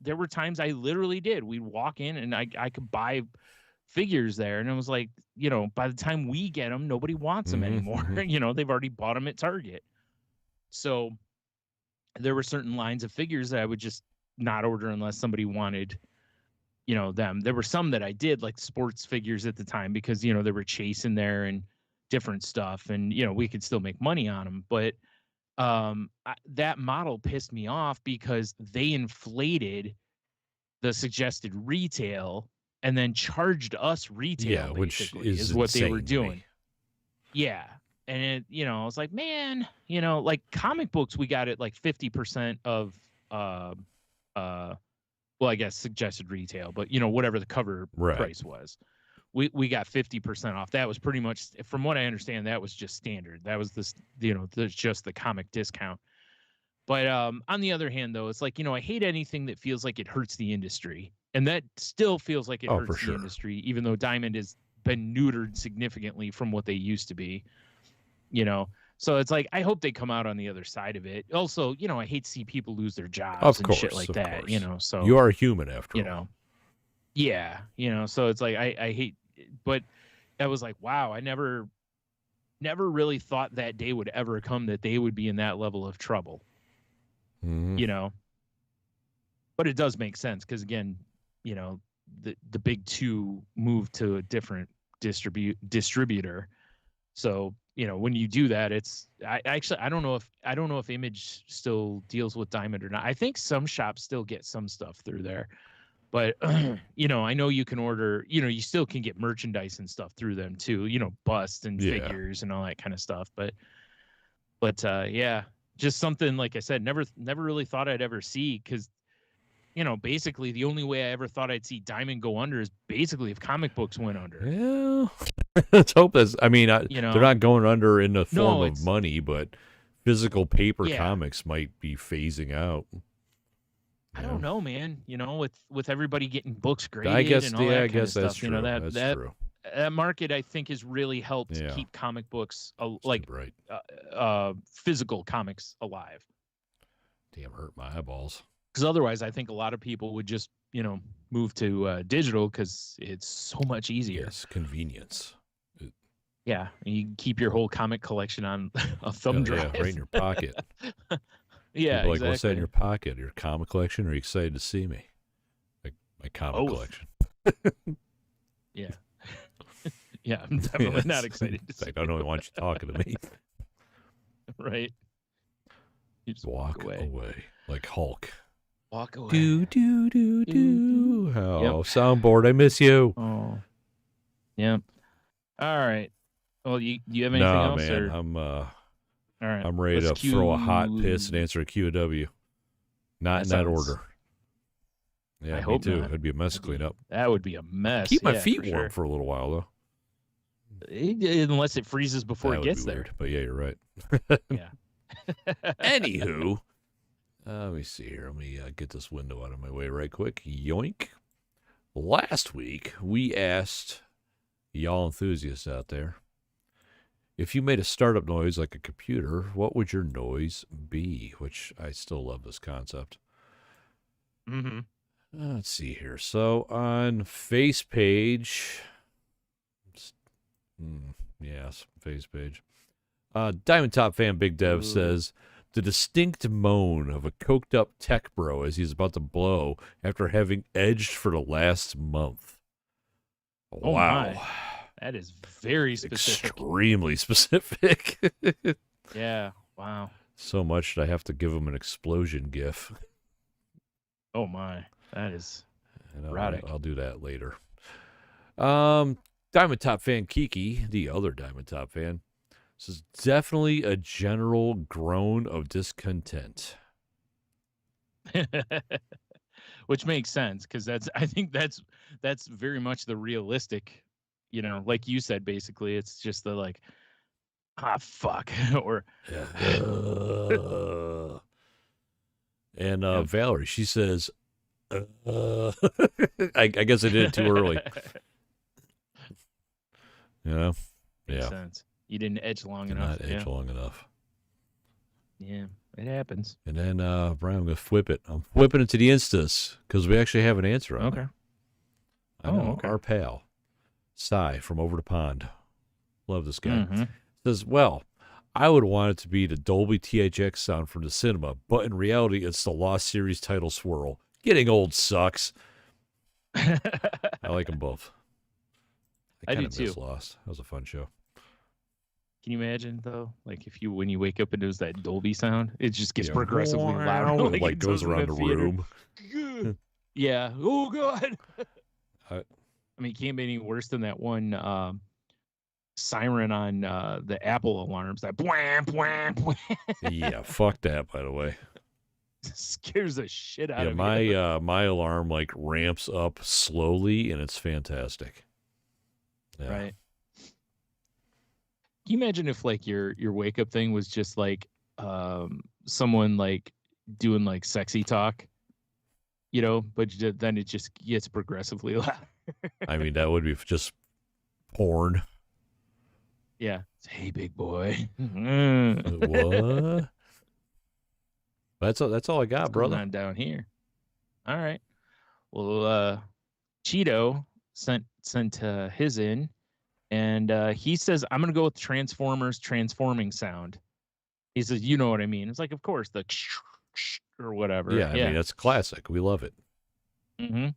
there were times I literally did. We'd walk in and I could buy figures there, and it was like, by the time we get them, nobody wants them anymore. They've already bought them at Target. So there were certain lines of figures that I would just not order unless somebody wanted, them. There were some that I did, like sports figures at the time, because, there were Chase in there and different stuff, and, we could still make money on them. But that model pissed me off because they inflated the suggested retail and then charged us retail, which is what they were doing. Yeah. And I was like, man, like comic books, we got it like 50% of, well, I guess suggested retail, but whatever the cover price was, we got 50% off. That was pretty much, from what I understand, that was just standard. That was this, just the comic discount. But on the other hand, though, it's like, I hate anything that feels like it hurts the industry. And that still feels like it hurts the industry, even though Diamond has been neutered significantly from what they used to be, So it's like, I hope they come out on the other side of it. Also, I hate to see people lose their jobs and shit like that, so. You are a human after all. Yeah, so it's like, I hate, but I was like, wow, I never really thought that day would ever come that they would be in that level of trouble. But it does make sense because, again, the big two moved to a different distributor. So, when you do that, it's I don't know if Image still deals with Diamond or not. I think some shops still get some stuff through there. But, I know you can order, you still can get merchandise and stuff through them too, busts and figures and all that kind of stuff. But yeah, just something, like I said, never really thought I'd ever see, because, basically the only way I ever thought I'd see Diamond go under is basically if comic books went under. Yeah. Let's hope that's, they're not going under in the form of money, but physical paper comics might be phasing out. I don't know, man. With everybody getting books graded, I guess, and all that that's stuff, true. That's true. That market, I think, has really helped keep comic books physical comics alive. Damn, hurt my eyeballs. Because otherwise, I think a lot of people would just move to digital because it's so much easier. Yes, convenience. Yeah, and you can keep your whole comic collection on a thumb drive, right in your pocket. Yeah, like, what's that in your pocket? Your comic collection? Are you excited to see me? Like my comic collection. Yeah. Yeah, I'm definitely not excited to see I don't know. I want you talking to me. Right. You just walk away like Hulk. Walk away. Do. Oh, soundboard, I miss you. Oh. Yeah. All right. Well, you have anything else? Man, or? All right, I'm ready to throw a hot piss and answer a QoftheW. Not in that order. Yeah, I hope too. not. It'd be a mess to clean up. That would be a mess. Keep my feet warm for a little while, though. Unless it freezes before it gets there. Weird, but yeah, you're right. Yeah. Anywho, let me see here. Let me get this window out of my way right quick. Yoink. Last week, we asked y'all enthusiasts out there, if you made a startup noise like a computer, what would your noise be? Which I still love this concept. Mm-hmm. Let's see here. So on face page, yes, face page. Diamond Top fan Big Dev says, the distinct moan of a coked up tech bro as he's about to blow after having edged for the last month. Oh, wow. My. That is very specific. Extremely specific. Yeah. Wow. So much that I have to give him an explosion gif. Oh my. That is erotic. I'll do that later. Diamond Top fan Kiki, the other Diamond Top fan, says definitely a general groan of discontent. Which makes sense, because I think that's very much the realistic, like you said, basically it's just the like, fuck, or and Valerie, she says, I guess I did it too early. Makes sense. You didn't edge long enough. Not edge long enough. Yeah. It happens. And then, Brian, I'm going to flip it. I'm flipping it to the Instas because we actually have an answer on it. I know. Okay. Our pal, Cy from over the pond. Love this guy. Mm-hmm. Says, well, I would want it to be the Dolby THX sound from the cinema, but in reality, it's the Lost Series title swirl. Getting old sucks. I like them both. I do too. Miss Lost. That was a fun show. Can you imagine though, like when you wake up and there's that Dolby sound, it just gets progressively louder, like goes around the room. Yeah. Oh God. I mean, it can't be any worse than that one siren on the Apple alarms. That bwam bwam bwam. Yeah, fuck that. By the way, scares the shit out of me. My alarm like ramps up slowly, and it's fantastic. Yeah. Right. Can you imagine if like your wake up thing was just like someone like doing like sexy talk, you know, but then it just gets progressively louder. I mean, that would be just porn. Yeah. Hey, big boy. What? That's all I got, What's brother. going on down here. All right. Well, Cheeto sent his in, and he says, I'm going to go with Transformers transforming sound. He says, you know what I mean? It's like, of course, the or whatever. Yeah, I mean, that's classic. We love it. Mm-hmm.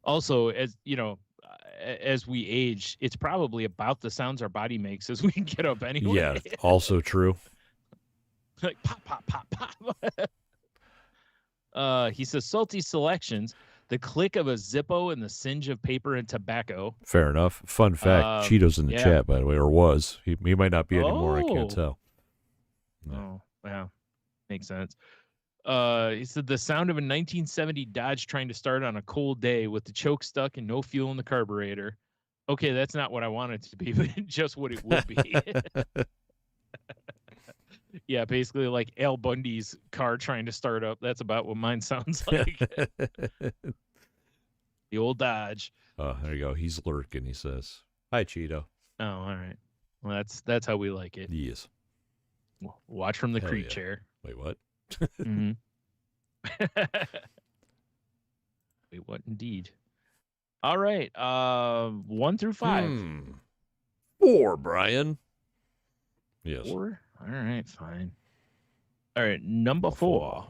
Also, as you know, as we age, it's probably about the sounds our body makes as we get up anyway. Yeah, also true. Like pop, pop, pop, pop. He says, salty selections. The click of a Zippo and the singe of paper and tobacco. Fair enough. Fun fact, Cheeto's in the chat, by the way, or was. He might not be anymore. I can't tell. No. Oh, wow. Makes sense. He said the sound of a 1970 Dodge trying to start on a cold day with the choke stuck and no fuel in the carburetor. Okay, that's not what I want it to be, but just what it would be. Yeah, basically like Al Bundy's car trying to start up. That's about what mine sounds like. The old Dodge. Oh, there you go. He's lurking, he says. Hi, Cheeto. Oh, all right. Well, that's how we like it. Yes. Watch from the creek chair. Wait, what? Mm-hmm. Wait, what indeed? All right. 1 through 5. 4, Brian. Yes. 4? All right, fine. All right, number 4.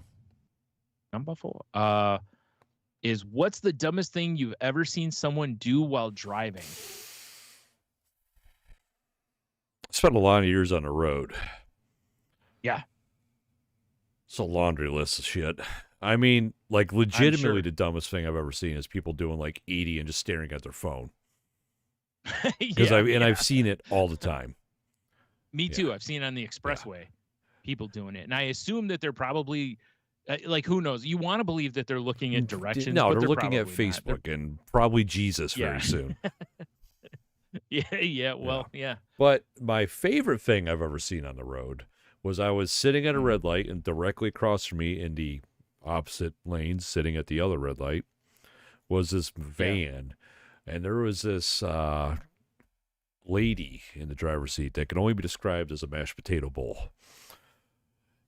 Number 4. Is what's the dumbest thing you've ever seen someone do while driving? I spent a lot of years on the road. Yeah. It's a laundry list of shit. I mean, like, legitimately the dumbest thing I've ever seen is people doing, like, 80 and just staring at their phone. Because I've seen it all the time. Me too. I've seen it on the expressway. People doing it. And I assume that they're probably, like, who knows? You want to believe that they're looking at directions. No, but they're looking at Facebook and probably Jesus very soon. Yeah. But my favorite thing I've ever seen on the road was I was sitting at a red light, and directly across from me in the opposite lanes, sitting at the other red light, was this van. And there was this lady in the driver's seat that can only be described as a mashed potato bowl.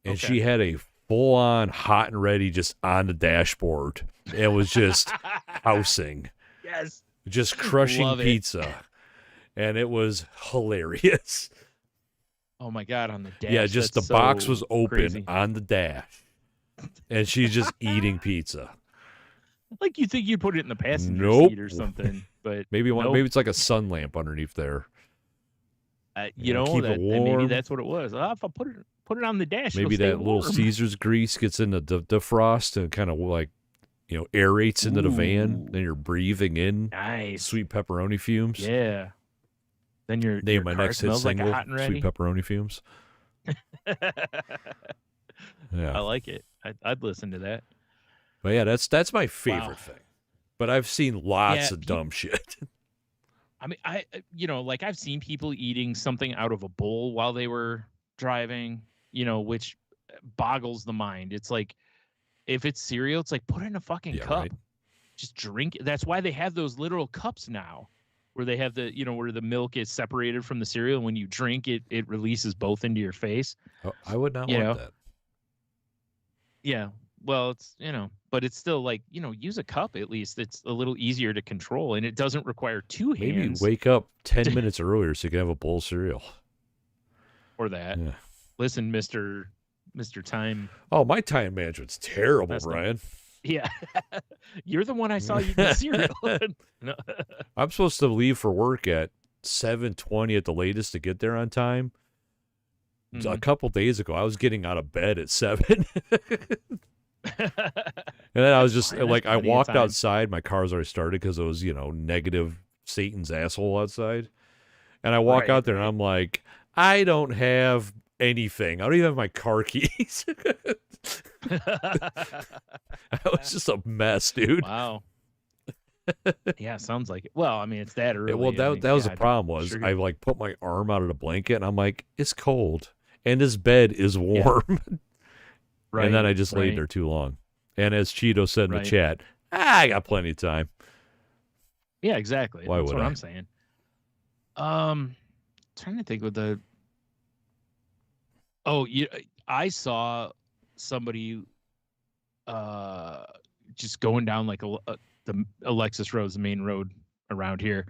And she had a full-on hot and ready just on the dashboard. It was just housing. Yes. Just crushing pizza. And it was hilarious. Oh, my God, on the dash. Yeah, just the box was open on the dash. And she's just eating pizza. Like you think you'd put it in the passenger seat or something. But maybe it's like a sun lamp underneath there. You know, keep it warm. Maybe that's what it was. If I put it on the dash, maybe that little Caesar's grease gets in the defrost and kind of like, you know, aerates into the van. Then you're breathing in sweet pepperoni fumes. Yeah. Then your my next hit single, like sweet pepperoni fumes. Yeah, I like it. I'd listen to that. But yeah, that's my favorite thing. But I've seen lots of dumb shit. I mean, like I've seen people eating something out of a bowl while they were driving, you know, which boggles the mind. It's like, if it's cereal, it's like, put it in a fucking cup. Right. Just drink it. That's why they have those literal cups now, where they have the, you know, where the milk is separated from the cereal. And when you drink it, it releases both into your face. Oh, I would not want that. Yeah. Well, it's, but it's still like, use a cup at least. It's a little easier to control, and it doesn't require two Maybe hands. wake up 10 minutes earlier so you can have a bowl of cereal. Or that. Yeah. Listen, Mr. Time. Oh, my time management's terrible, Brian. Yeah. You're the one I saw eating cereal. No. I'm supposed to leave for work at 7:20 at the latest to get there on time. Mm-hmm. A couple days ago, I was getting out of bed at 7. And then I was just like, I walked outside. My car's already started because it was, negative Satan's asshole outside. And I walk out there and I'm like, I don't have anything. I don't even have my car keys. I was just a mess, dude. Wow. Yeah, sounds like it. Well, I mean, it's that early. Well, that was the problem was I like put my arm out of the blanket and I'm like, it's cold and this bed is warm. Yeah. Right. And then I just laid there too long. And as Cheeto said in the chat, I got plenty of time. Yeah, exactly. Why That's would what I'm saying. Trying to think with the. Oh, I saw somebody just going down like the Alexis Road, the main road around here,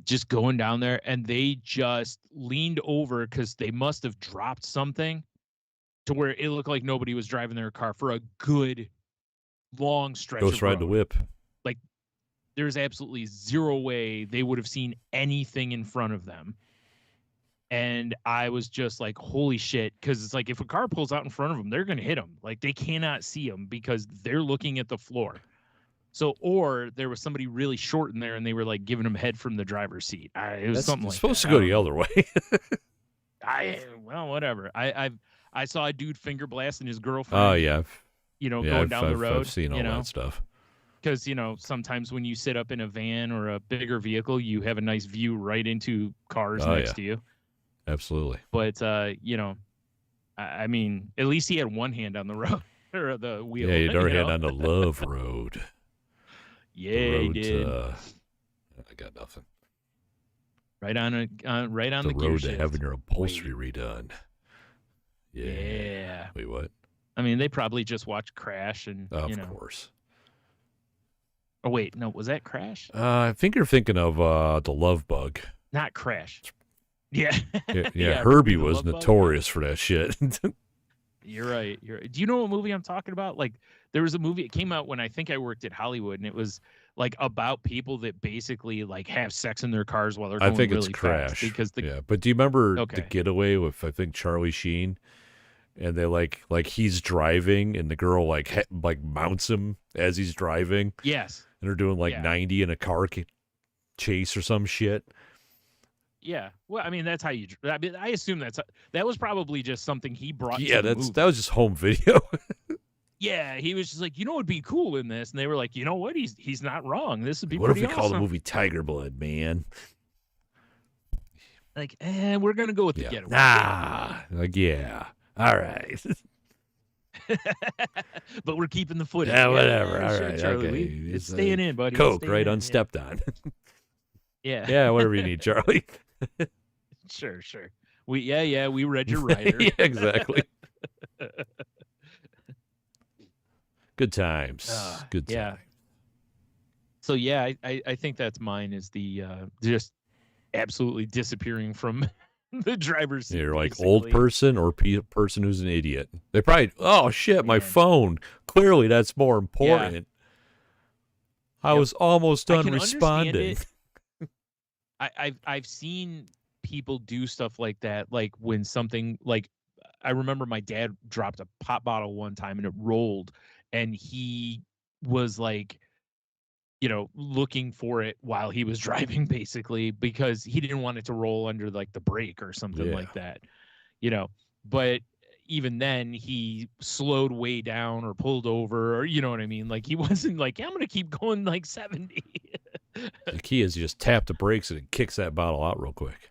just going down there, and they just leaned over because they must have dropped something to where it looked like nobody was driving their car for a good long stretch. Ghost ride the whip. Like there's absolutely zero way they would have seen anything in front of them. And I was just like, holy shit. Because it's like, if a car pulls out in front of them, they're going to hit them. Like, they cannot see them because they're looking at the floor. So, or there was somebody really short in there and they were like giving them head from the driver's seat. It was something like that. It's supposed to go the other way. Well, whatever. I saw a dude finger blasting his girlfriend. Oh, yeah. Going down the road. I've seen all that stuff. Because, sometimes when you sit up in a van or a bigger vehicle, you have a nice view right into cars next to you. Absolutely. But, I mean, at least he had one hand on the road or the wheel. Yeah, he had our hand on the love road. Yeah, he did. I got nothing. Right on the road to having your upholstery redone. Yeah. Wait, what? I mean, they probably just watched Crash and, Of course. Oh, wait, no, was that Crash? I think you're thinking of The Love Bug. Not Crash. Yeah. Yeah, Herbie was notorious for that shit. You're right. Do you know what movie I'm talking about? Like, there was a movie, it came out when I think I worked at Hollywood, and it was like about people that basically like have sex in their cars while they're going really fast. I think it's Crash. Because but do you remember The Getaway with, I think, Charlie Sheen? And they like he's driving and the girl like mounts him as he's driving. Yes. And they're doing 90 in a car chase or some shit. Yeah. Well, I mean, that's how you. I mean, I assume that was probably just something he brought. Yeah, to the movie. That was just home video. Yeah, he was just like, what'd be cool in this, and they were like, you know what, he's not wrong. This would be. What pretty if we awesome. call the movie Tiger Blood, man? Like, we're gonna go with The Getaway. Yeah. All right. But we're keeping the footage. Yeah, whatever. All right, Charlie. okay. It's staying in, buddy. Coke, right? Unstepped on. Yeah. Yeah, whatever you need, Charlie. Sure. We read your writer. Yeah, exactly. Good times. Good times. Yeah. So yeah, I think that's mine is the just absolutely disappearing from the driver's seat. You're like basically. Old person or person who's an idiot. They probably, oh shit, my phone. Clearly that's more important. Yeah. I was almost done responding. I've seen people do stuff like that, like when something like I remember my dad dropped a pop bottle one time and it rolled, and he was like, looking for it while he was driving, basically, because he didn't want it to roll under like the brake or something like that, But even then, he slowed way down or pulled over, or you know what I mean? Like he wasn't like, I'm gonna keep going like 70. The key is you just tap the brakes and it kicks that bottle out real quick.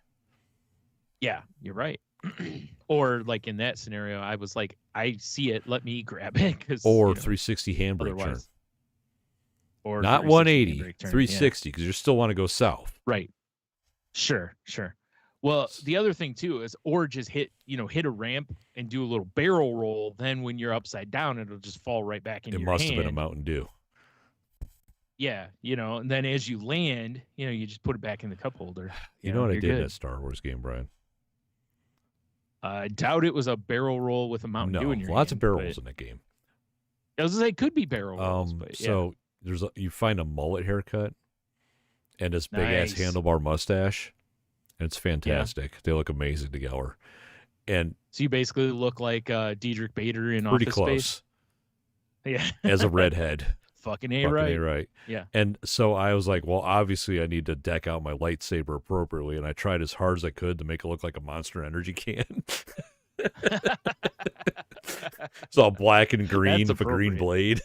Yeah, you're right. Or like in that scenario, I was like, I see it, let me grab it. Or 360 handbrake turn. Or not 180, 360, because you still want to go south. Right. Sure. Well, the other thing too is, or just hit a ramp and do a little barrel roll. Then when you're upside down, it'll just fall right back into your hand. It must have been a Mountain Dew. Yeah, and then as you land, you just put it back in the cup holder. You know what I did in that Star Wars game, Brian? I doubt it was a barrel roll with a Mountain Dew in your hand. Lots of barrels in that game. I was going to say, it could be barrel rolls. But so you find a mullet haircut and this big-ass handlebar mustache. It's fantastic. Yeah. They look amazing together. And so you basically look like Diedrich Bader in Office Space? Pretty close. Yeah. As a redhead. Fucking A-right. A-right. Yeah. And so I was like, well, obviously I need to deck out my lightsaber appropriately, and I tried as hard as I could to make it look like a Monster Energy can. It's all black and green with a green blade.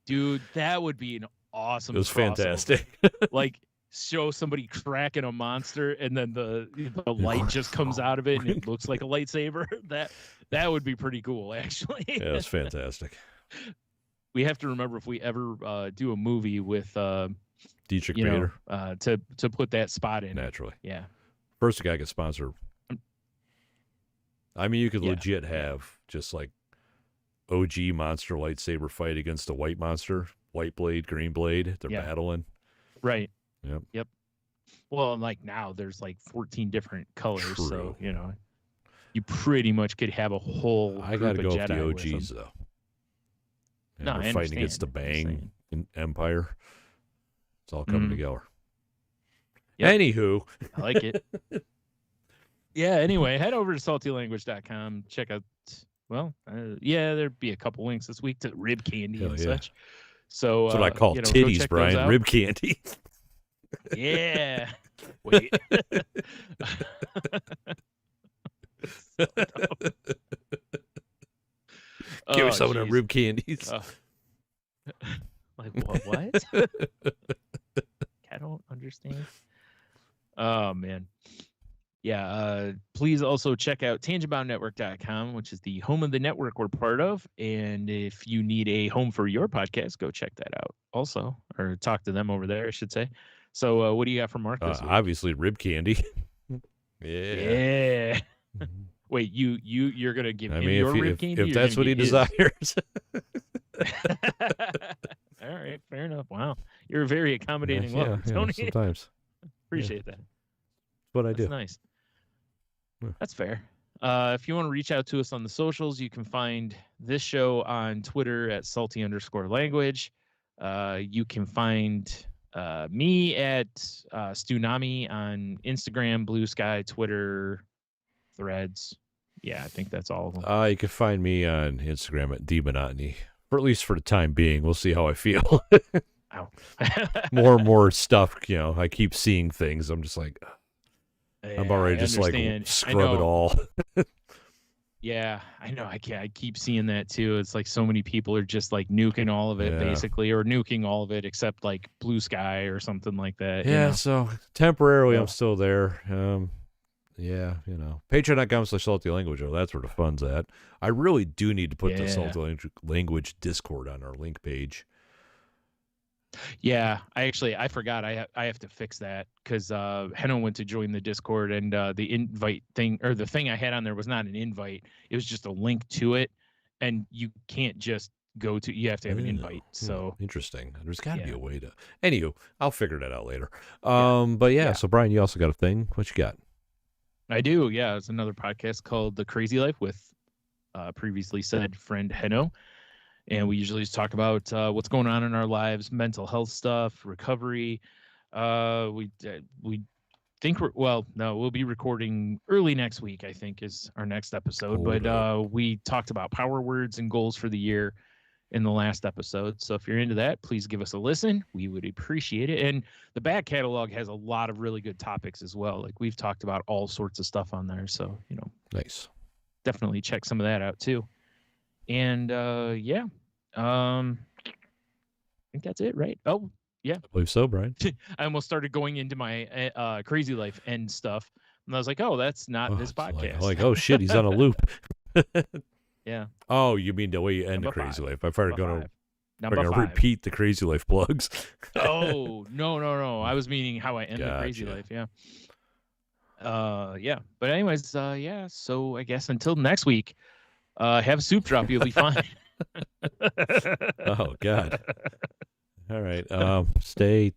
Dude, that would be an awesome It was crossover. Fantastic. Like, show somebody cracking a monster and then the light just comes out of it and it looks like a lightsaber. That would be pretty cool, actually. Yeah, it's fantastic. We have to remember, if we ever do a movie with Dietrich Bader, to put that spot in. Naturally. Yeah. First, a guy could sponsor. I mean, you could legit have just like OG monster lightsaber fight against a white monster, white blade, green blade. They're battling. Right. Yep. Well, and like now there's like 14 different colors, True. So you pretty much could have a whole. I got to go with with the OGs though. No, we're fighting against the Bang Empire. It's all coming together. Yep. Anywho, I like it. Yeah. Anyway, head over to saltylanguage.com. Check out. Well, there'd be a couple links this week to rib candy and such. So that's what I call titties, Brian. Rib candy. Yeah. Wait. Give me some of them rib candies. Like what? I don't understand. Oh man. Yeah, please also check out tangentboundnetwork.com, which is the home of the network we're part of. And if you need a home for your podcast, go check that out also, or talk to them over there, I should say. So what do you got for Mark this week? Obviously, rib candy. Yeah. Wait, you're going to give him your rib candy? If that's what he desires. All right, fair enough. Wow. You're a very accommodating lover, Tony. Sometimes. Appreciate that. That's what I do. That's nice. That's fair. If you want to reach out to us on the socials, you can find this show on Twitter at salty_language. You can find me at Stunami on Instagram, Blue Sky, Twitter, Threads. Yeah, I think that's all of them. You can find me on Instagram at DMonotony, for at least for the time being. We'll see how I feel. More and more stuff, I keep seeing things. I'm just like, I'm already just like scrub it all. Yeah, I know. I keep seeing that too. It's like so many people are just like nuking all of it, basically, or nuking all of it except like Blue Sky or something like that. Yeah, so temporarily I'm still there. Patreon.com/saltylanguage. Oh, that's where the fun's at. I really do need to put the Salty Language Discord on our link page. Yeah, I forgot. I have to fix that because Henno went to join the Discord and the invite thing, or the thing I had on there, was not an invite. It was just a link to it, and you can't just go to. You have to have an invite. So interesting. There's got to be a way to. Anywho, I'll figure that out later. But so Brian, you also got a thing. What you got? I do. Yeah, it's another podcast called The Crazy Life with previously said friend Henno. And we usually just talk about what's going on in our lives, mental health stuff, recovery. We think we'll be recording early next week, I think, is our next episode. We talked about power words and goals for the year in the last episode. So if you're into that, please give us a listen. We would appreciate it. And the back catalog has a lot of really good topics as well. Like we've talked about all sorts of stuff on there. So, nice. Definitely check some of that out too. And I think that's it, right? Oh, yeah. I believe so, Brian. I almost started going into my Crazy Life end stuff, and I was like, oh, that's not this podcast. Like, oh shit, he's on a loop. Yeah. Oh, you mean the way you end the Crazy Life? I started going to repeat the Crazy Life plugs. Oh, no. I was meaning how I end the Crazy Life, yeah. Yeah. But anyways, yeah. So I guess until next week, have a soup drop. You'll be fine. Oh God. All right. Stay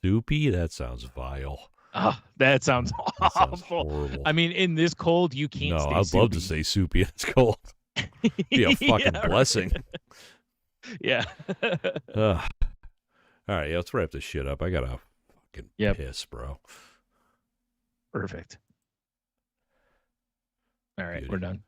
soupy. That sounds vile. Oh, that sounds That sounds awful. horrible. I mean, in this cold, you can't No, stay I'd soupy. love to stay soupy. It's cold. Be a fucking blessing. Yeah. All right, let's wrap this shit up. I gotta fucking piss, bro. Perfect. All right, we're done.